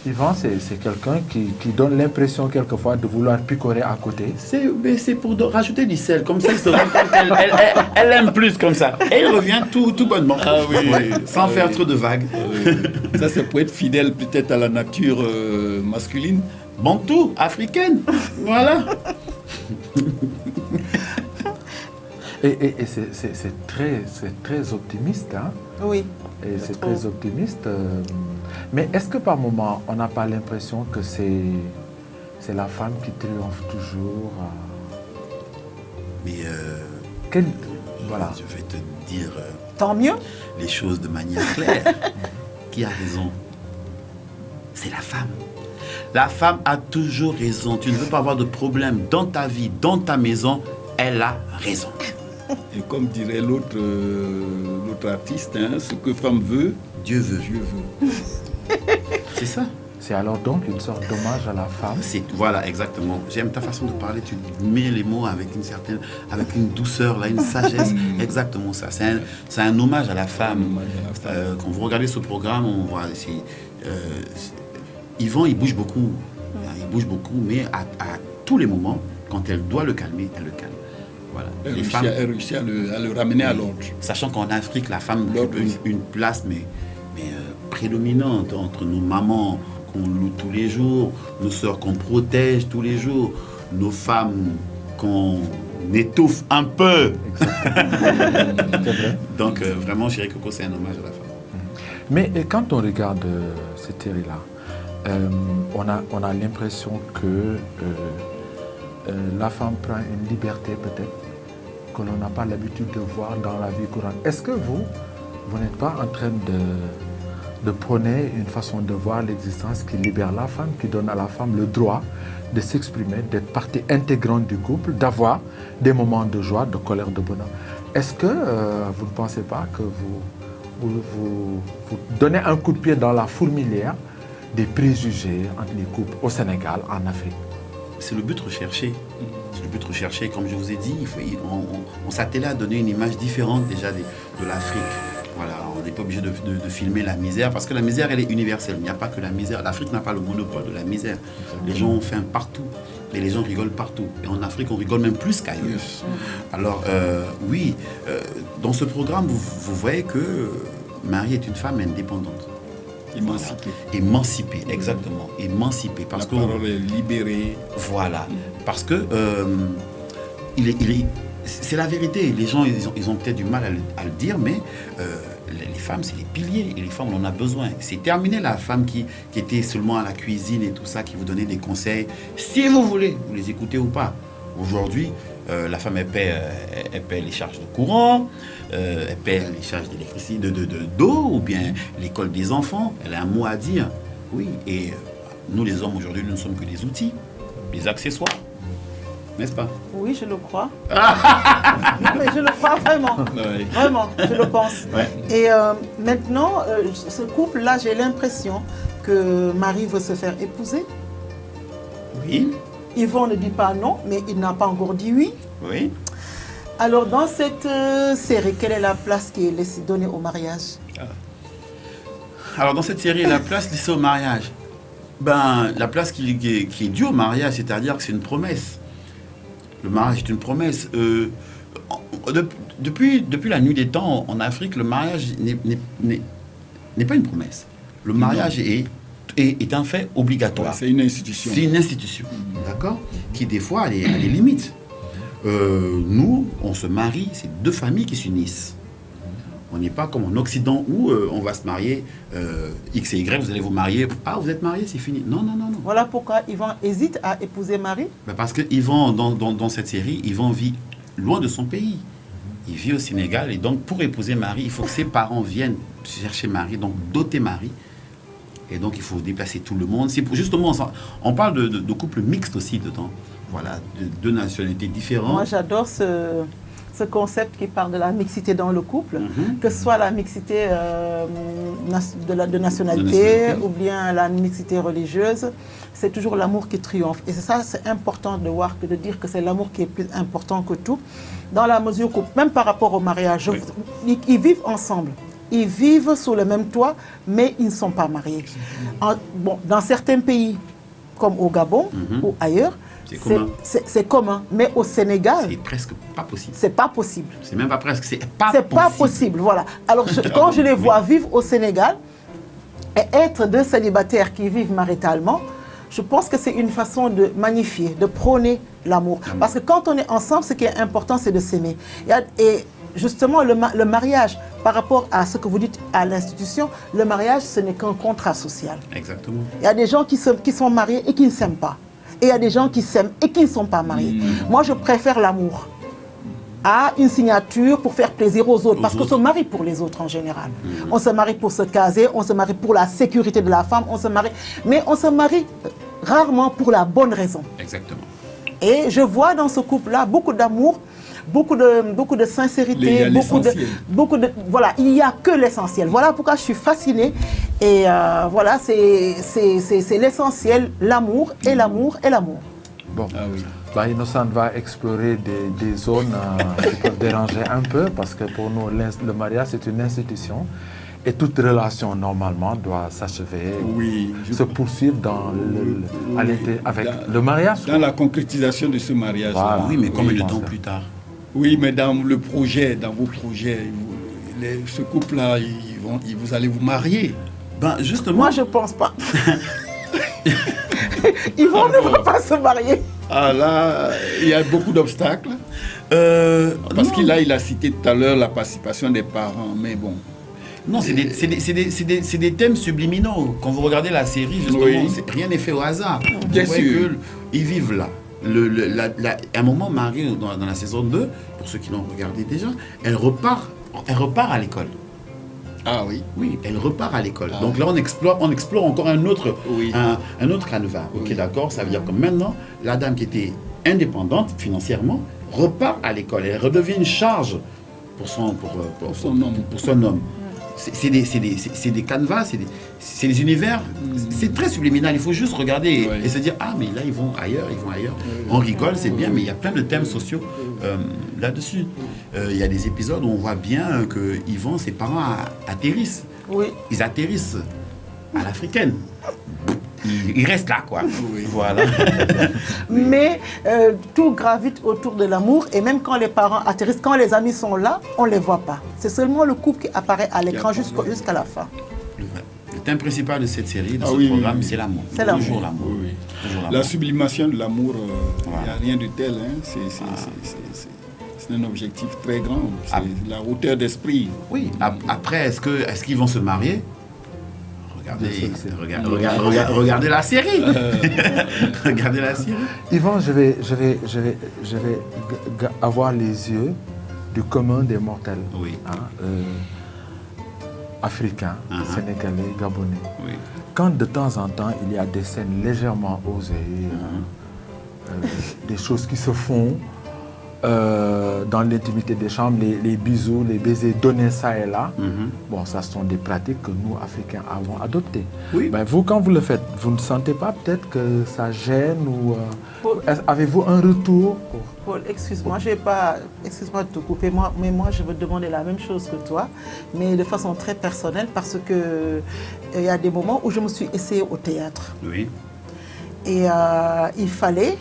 Yvan, c'est quelqu'un qui donne l'impression quelquefois de vouloir picorer à côté. C'est pour rajouter du sel, comme ça il se rend compte qu'elle aime plus comme ça. Et il revient tout bonnement, sans faire trop de vagues. Ça, c'est pour être fidèle peut-être à la nature masculine. Bantou, africaine, voilà. Et c'est très optimiste, hein? Oui. Et c'est très optimiste. Mais est-ce que par moment, on n'a pas l'impression que c'est la femme qui triomphe toujours? Mais voilà. je vais te dire Tant mieux. les choses de manière claire. Qui a raison? C'est la femme. La femme a toujours raison. Tu ne veux pas avoir de problème dans ta vie, dans ta maison. Elle a raison. Et comme dirait l'autre artiste, hein, ce que femme veut, Dieu veut. C'est ça. C'est alors donc une sorte d'hommage à la femme. Voilà, exactement. J'aime ta façon de parler. Tu mets les mots avec une douceur, là, une sagesse. Exactement ça. C'est un hommage à la femme. Quand vous regardez ce programme, on voit Yvan, il bouge beaucoup. Il bouge beaucoup, mais à tous les moments, quand elle doit le calmer, elle le calme. Voilà. Elle réussit à le ramener à l'ordre. Sachant qu'en Afrique, la femme occupe une place mais prédominante entre nos mamans qu'on loue tous les jours, nos sœurs qu'on protège tous les jours, nos femmes qu'on étouffe un peu. Donc vraiment, Chérie Coco, c'est un hommage à la femme. Mais quand on regarde cette série-là, on a l'impression que la femme prend une liberté peut-être que l'on n'a pas l'habitude de voir dans la vie courante. Est-ce que vous n'êtes pas en train de prôner une façon de voir l'existence qui libère la femme, qui donne à la femme le droit de s'exprimer, d'être partie intégrante du couple, d'avoir des moments de joie, de colère, de bonheur? Est-ce que vous ne pensez pas que vous donnez un coup de pied dans la fourmilière des préjugés entre les couples au Sénégal, en Afrique? C'est le but recherché. C'est le but recherché. Comme je vous ai dit, on s'attellait à donner une image différente déjà de l'Afrique. Voilà, on n'est pas obligé de filmer la misère parce que la misère, elle est universelle. Il n'y a pas que la misère. L'Afrique n'a pas le monopole de la misère. Les gens ont faim partout et les gens rigolent partout. Et en Afrique, on rigole même plus qu'ailleurs. Alors, oui, dans ce programme, vous voyez que Marie est une femme indépendante. Émancipée, exactement. Émancipée. Parce la parole est libérée. Voilà. Parce que c'est la vérité. Les gens, ils ont peut-être du mal à le dire, mais les femmes, c'est les piliers. Et les femmes, on en a besoin. C'est terminé la femme qui était seulement à la cuisine et tout ça, qui vous donnait des conseils. Si vous voulez, vous les écoutez ou pas. Aujourd'hui, la femme, elle paie les charges de courant, elle paie les charges d'électricité, d'eau, ou bien l'école des enfants. Elle a un mot à dire. Oui, et nous, les hommes, aujourd'hui, nous ne sommes que des outils, des accessoires. N'est-ce pas? Oui, je le crois. Non, mais je le crois vraiment. Oui. Vraiment, je le pense. Ouais. Et maintenant, ce couple-là, j'ai l'impression que Marie veut se faire épouser. Oui. Yvon ne dit pas non, mais il n'a pas encore dit oui. Oui. Alors, dans cette série, quelle est la place qui est laissée donnée au mariage? Alors, dans cette série, la place laissée au mariage, la place qui est due au mariage, c'est-à-dire que c'est une promesse. Le mariage est une promesse. Depuis la nuit des temps, en Afrique, le mariage n'est pas une promesse. Le mariage est un fait obligatoire. C'est une institution. C'est une institution, d'accord? Qui des fois a des limites. Nous, on se marie, c'est deux familles qui s'unissent. On n'est pas comme en Occident où on va se marier, X et Y, vous allez vous marier. Ah, vous êtes mariés, c'est fini. Non. Voilà pourquoi Yvan hésite à épouser Marie. Parce que Yvan, dans cette série, Yvan vit loin de son pays. il vit au Sénégal et donc pour épouser Marie, il faut que ses parents viennent chercher Marie, donc doter Marie. Et donc il faut déplacer tout le monde. C'est justement, on parle de couples mixtes aussi dedans. Voilà, de deux nationalités différentes. Moi, j'adore ce concept qui parle de la mixité dans le couple, que ce soit la mixité de nationalité ou bien la mixité religieuse. C'est toujours l'amour qui triomphe. Et c'est ça, c'est important de dire que c'est l'amour qui est plus important que tout. Dans la mesure où, même par rapport au mariage, ils vivent ensemble. Ils vivent sous le même toit, mais ils ne sont pas mariés. Dans certains pays, comme au Gabon ou ailleurs, c'est commun. Mais au Sénégal, c'est presque pas possible. C'est pas possible. C'est même pas presque, c'est pas possible. C'est pas possible, voilà. Alors, quand je les vois vivre au Sénégal et être deux célibataires qui vivent maritalement, je pense que c'est une façon de magnifier, de prôner l'amour. Parce que quand on est ensemble, ce qui est important, c'est de s'aimer. Et justement, le mariage, par rapport à ce que vous dites à l'institution, le mariage, ce n'est qu'un contrat social. Exactement. Il y a des gens qui sont mariés et qui ne s'aiment pas. Et il y a des gens qui s'aiment et qui ne sont pas mariés. Moi, je préfère l'amour à une signature pour faire plaisir aux autres. Parce qu'on se marie pour les autres en général. On se marie pour se caser, on se marie pour la sécurité de la femme, mais on se marie rarement pour la bonne raison. Exactement. Et je vois dans ce couple-là beaucoup d'amour, beaucoup de sincérité, voilà, il n'y a que l'essentiel. Voilà pourquoi je suis fascinée. Et voilà, c'est l'essentiel, l'amour et l'amour et l'amour. Bon, Innocente va explorer des zones qui peuvent déranger un peu parce que pour nous, le mariage, c'est une institution. Et toute relation, normalement, doit s'achever, se poursuivre avec le mariage. Dans la concrétisation de ce mariage. Voilà. Oui, mais combien de temps plus tard? Oui, mais dans vos projets, ce couple-là, vous allez vous marier. Ben, justement. Moi, je ne pense pas. Yvon ne va pas se marier. Ah là, il y a beaucoup d'obstacles. Parce qu'il a cité tout à l'heure la participation des parents, mais bon. Non, c'est des thèmes subliminaux. Quand vous regardez la série, justement, rien n'est fait au hasard. Bien sûr. Ils vivent là. À un moment, Marie, dans la saison 2, pour ceux qui l'ont regardé déjà, elle repart à l'école. Ah oui. Oui, elle repart à l'école. Donc là, on explore encore un autre canevas. Ok, d'accord. Ça veut dire que maintenant, la dame qui était indépendante financièrement repart à l'école. Elle redevient une charge pour son homme. C'est des canevas, c'est des univers, c'est très subliminal. Il faut juste regarder et se dire, ah mais là ils vont ailleurs. On rigole, c'est bien, mais il y a plein de thèmes sociaux là-dessus. Il y a des épisodes où on voit bien que Yvon, ses parents atterrissent. Oui. Ils atterrissent à l'africaine. Il reste là, quoi. Oui. Voilà. Mais tout gravite autour de l'amour. Et même quand les parents atterrissent, quand les amis sont là, on ne les voit pas. C'est seulement le couple qui apparaît à l'écran jusqu'à la fin. Le thème principal de cette série, de ce programme, c'est l'amour. C'est l'amour. Toujours l'amour. Oui. La sublimation de l'amour, il n'y a rien de tel. C'est un objectif très grand. C'est la hauteur d'esprit. Oui. Après, est-ce qu'ils vont se marier? Regardez la série. Regardez la série. Yvon, je vais avoir les yeux du commun des mortels. Oui. Africains, sénégalais, gabonais. Oui. Quand de temps en temps, il y a des scènes légèrement osées, des choses qui se font dans l'intimité des chambres, les bisous, les baisers donnés ça et là. Bon, ça sont des pratiques que nous, Africains, avons adoptées. Oui. Ben, vous, quand vous le faites, vous ne sentez pas peut-être que ça gêne ou avez-vous un retour Paul, excuse-moi, excuse-moi de te couper, mais moi, je veux te demander la même chose que toi, mais de façon très personnelle, parce que il y a des moments où je me suis essayée au théâtre. Oui. Et il fallait...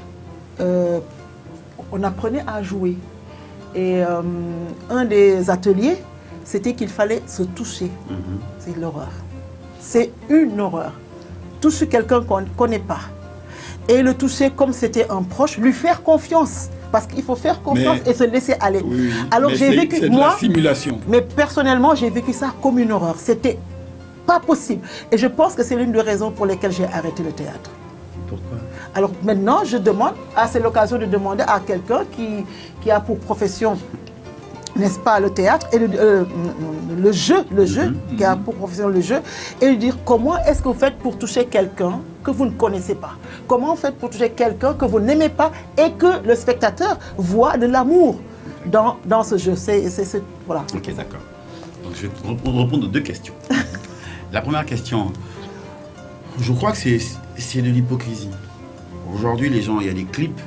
on apprenait à jouer. Et un des ateliers, c'était qu'il fallait se toucher. C'est l'horreur. C'est une horreur. Toucher quelqu'un qu'on ne connaît pas. Et le toucher comme c'était un proche, lui faire confiance. Parce qu'il faut faire confiance et se laisser aller. Oui, alors j'ai vécu, moi, la simulation. Mais personnellement, j'ai vécu ça comme une horreur. C'était pas possible. Et je pense que c'est l'une des raisons pour lesquelles j'ai arrêté le théâtre. Pourquoi? Alors maintenant, je demande, c'est l'occasion de demander à quelqu'un qui a pour profession n'est-ce pas, le théâtre et le jeu, qui a pour profession le jeu, et lui dire comment est-ce que vous faites pour toucher quelqu'un que vous ne connaissez pas? Comment vous faites pour toucher quelqu'un que vous n'aimez pas et que le spectateur voit de l'amour dans ce jeu? Voilà. Ok, d'accord. Donc je vais répondre aux 2 questions. La première question, je crois que c'est de l'hypocrisie. Aujourd'hui, les gens, il y a des clips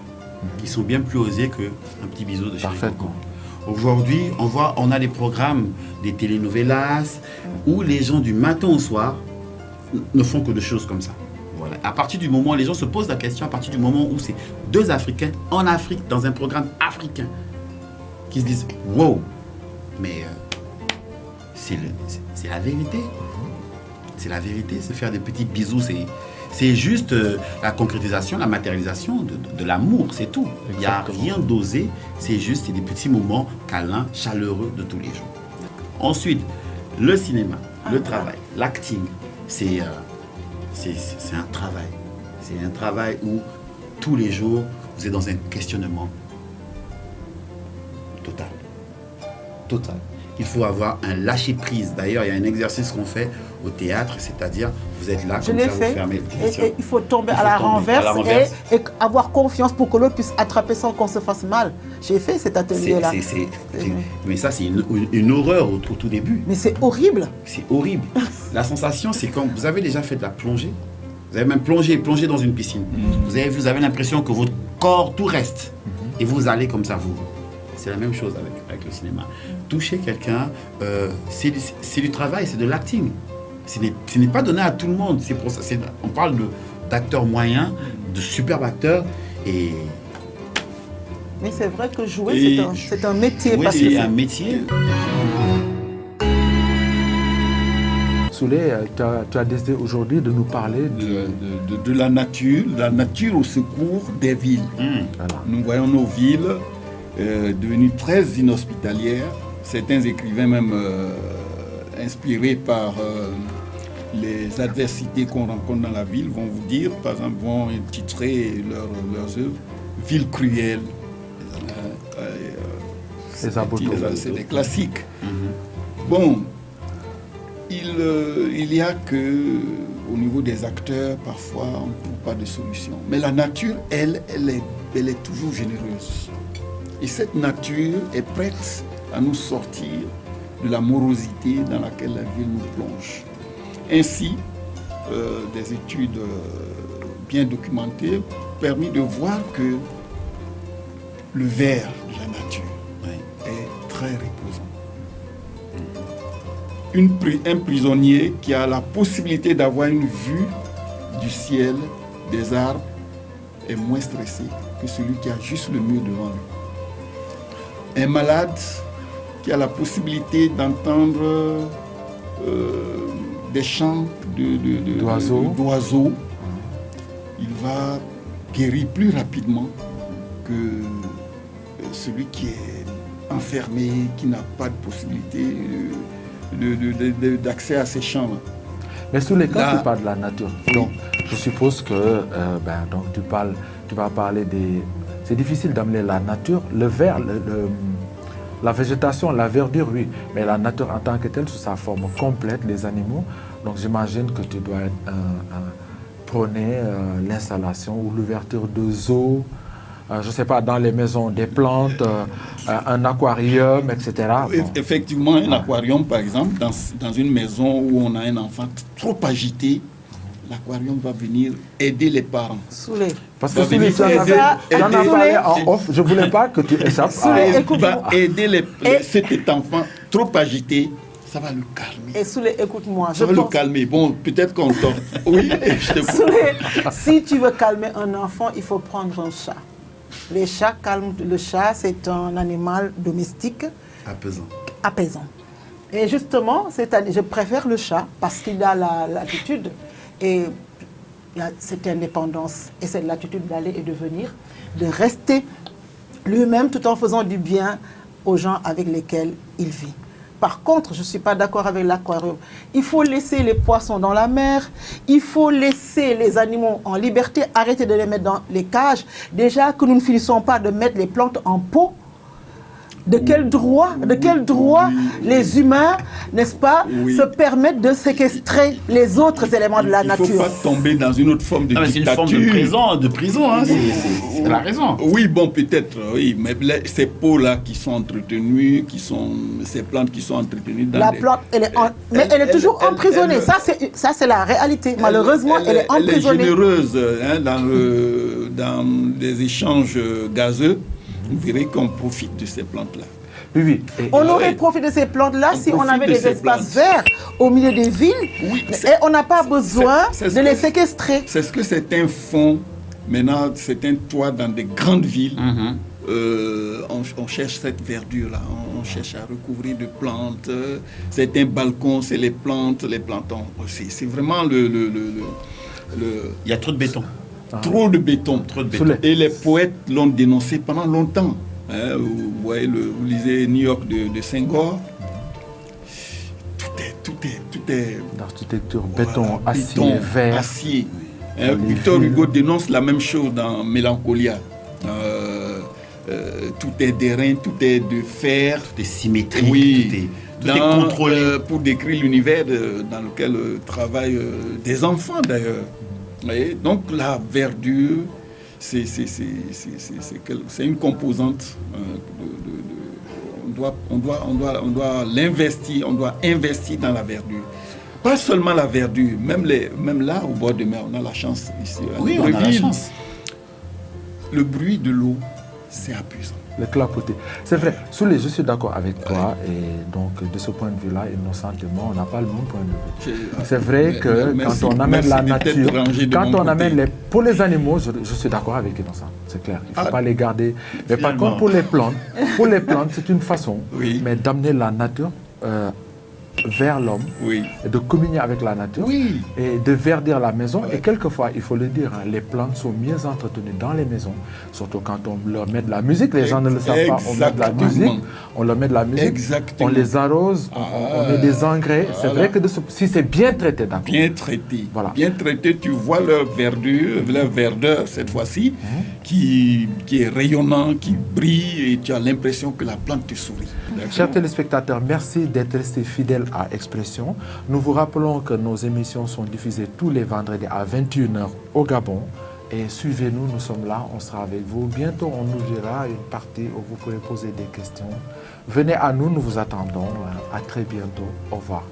qui sont bien plus osés qu'un petit bisou de Chéri Coco. Aujourd'hui, on a des programmes, des telenovelas, où les gens du matin au soir ne font que de choses comme ça. Voilà. À partir du moment où les gens se posent la question, à partir du moment où c'est 2 Africains en Afrique, dans un programme africain, qui se disent « Wow !» Mais c'est la vérité. C'est la vérité, se faire des petits bisous, c'est juste la concrétisation, la matérialisation de l'amour, c'est tout. Il n'y a rien d'osé, c'est juste des petits moments câlins, chaleureux de tous les jours. Ensuite, le cinéma, le travail, l'acting, c'est un travail. C'est un travail où tous les jours, vous êtes dans un questionnement total. Total. Il faut avoir un lâcher-prise. D'ailleurs, il y a un exercice qu'on fait au théâtre, c'est-à-dire, vous êtes là, comme ça, vous fermez les yeux. Et il faut tomber à la renverse et avoir confiance pour que l'autre puisse attraper sans qu'on se fasse mal. J'ai fait cet atelier-là. Mais ça, c'est une horreur au tout début. Mais c'est horrible. C'est horrible. La sensation, c'est quand vous avez déjà fait de la plongée, vous avez même plongé dans une piscine. Vous avez l'impression que votre corps, tout reste. Et vous allez comme ça, vous. C'est la même chose avec le cinéma. Toucher quelqu'un, c'est du travail, c'est de l'acting. Ce n'est pas donné à tout le monde. C'est pour ça, on parle d'acteurs moyens, de superbes acteurs. Mais c'est vrai que jouer, c'est un métier. Oui, c'est un métier. Souley, tu as décidé aujourd'hui de nous parler de la nature au secours des villes. Voilà. Nous voyons nos villes devenues très inhospitalières. Certains écrivains même inspirés par les adversités qu'on rencontre dans la ville vont vous dire, par exemple, vont intitrer leurs œuvres « Ville cruelle ». C'est des classiques. Bon, il y a que au niveau des acteurs, parfois, on ne trouve pas de solution. Mais la nature, elle est toujours généreuse. Et cette nature est prête à nous sortir de la morosité dans laquelle la ville nous plonge. Ainsi, des études bien documentées permettent de voir que le vert de la nature est très reposant. Un prisonnier qui a la possibilité d'avoir une vue du ciel, des arbres, est moins stressé que celui qui a juste le mur devant lui. Un malade qui a la possibilité d'entendre des chants d'oiseaux, il va guérir plus rapidement que celui qui est enfermé, qui n'a pas de possibilité d'accès à ces chants-là. Mais Souley, quand tu parles de la nature, donc, je suppose que donc tu vas parler des... C'est difficile d'amener la nature, le vert, la végétation, la verdure, oui, mais la nature en tant que telle, sous sa forme complète, les animaux. Donc j'imagine que tu dois prôner l'installation ou l'ouverture de zoos, je ne sais pas, dans les maisons, des plantes, un aquarium, etc. Bon. Effectivement, un aquarium, par exemple, dans une maison où on a un enfant trop agité, l'aquarium va venir aider les parents. Souley. Parce que Souley, tu en as parlé en off, je ne voulais pas que tu échappes. Va aider cet enfant trop agité, ça va le calmer. Et Souley, écoute-moi. Ça va le calmer. Bon, peut-être qu'on tord. Oui, je te Souley, si tu veux calmer un enfant, il faut prendre un chat. Les chats calment. Le chat, c'est un animal domestique. Apaisant. Et justement, je préfère le chat parce qu'il a l'attitude et il y a cette indépendance et cette l'attitude d'aller et de venir, de rester lui-même tout en faisant du bien aux gens avec lesquels il vit. Par contre, je ne suis pas d'accord avec l'aquarium. Il faut laisser les poissons dans la mer, il faut laisser les animaux en liberté, arrêter de les mettre dans les cages. Déjà que nous ne finissons pas de mettre les plantes en pot. De quel droit les humains, n'est-ce pas, se permettent de séquestrer les autres éléments de la nature? Il ne faut pas tomber dans une autre forme de dictature. C'est une forme de prison, hein, c'est la raison. Oui, bon, peut-être, oui, mais ces pots-là qui sont entretenus, ces plantes qui sont entretenues dans plante, elle est toujours emprisonnée. Ça, c'est la réalité. Malheureusement, elle est emprisonnée. Elle est généreuse hein, dans les échanges gazeux. Vous verrez qu'on profite de ces plantes-là. Oui. On aurait profité de ces plantes-là si on avait des espaces verts au milieu des villes. Oui, et on n'a pas besoin de les séquestrer. C'est ce que certains font. Maintenant, certains toits dans des grandes villes. On cherche cette verdure-là. On cherche à recouvrir de plantes. Certains balcons, c'est les plantes, les plantons. C'est vraiment Il y a trop de béton. Trop de béton. Et les poètes l'ont dénoncé pendant longtemps. Hein, vous voyez, vous lisez New York de Senghor. Tout est l'architecture, béton, acier, verre. Acier. Victor Hugo dénonce la même chose dans Mélancolia. Tout est d'airain, tout est de fer. Tout est symétrique, tout est contrôlé. Pour décrire l'univers dans lequel travaillent des enfants d'ailleurs. Et donc la verdure, c'est une composante. On doit l'investir, on doit investir dans la verdure. Pas seulement la verdure, même là au bord de mer, on a la chance ici. Oui, on a la chance. Le bruit de l'eau, c'est apaisant. Le clapoter. C'est vrai, Soulé, je suis d'accord avec toi. Et donc, de ce point de vue-là, innocentement, on n'a pas le même point de vue. C'est vrai que quand on amène la nature, quand on amène pour les animaux, je suis d'accord avec Innocent, c'est clair. Il ne faut pas les garder. Mais par contre, pour les plantes, c'est une façon mais d'amener la nature vers l'homme, et de communier avec la nature, et de verdir la maison. Et quelquefois, il faut le dire, hein, les plantes sont mieux entretenues dans les maisons, surtout quand on leur met de la musique. Les gens ne le savent pas, on met de la musique, on les arrose, on met des engrais. C'est vrai que si c'est bien traité, d'accord. Bien traité, tu vois leur verdure, leur verdeur cette fois-ci, qui est rayonnant, qui brille, et tu as l'impression que la plante te sourit. Chers téléspectateurs, merci d'être restés fidèles à Expression. Nous vous rappelons que nos émissions sont diffusées tous les vendredis à 21h au Gabon. Et suivez-nous, nous sommes là, on sera avec vous. Bientôt, on ouvrira une partie où vous pourrez poser des questions. Venez à nous, nous vous attendons. À très bientôt. Au revoir.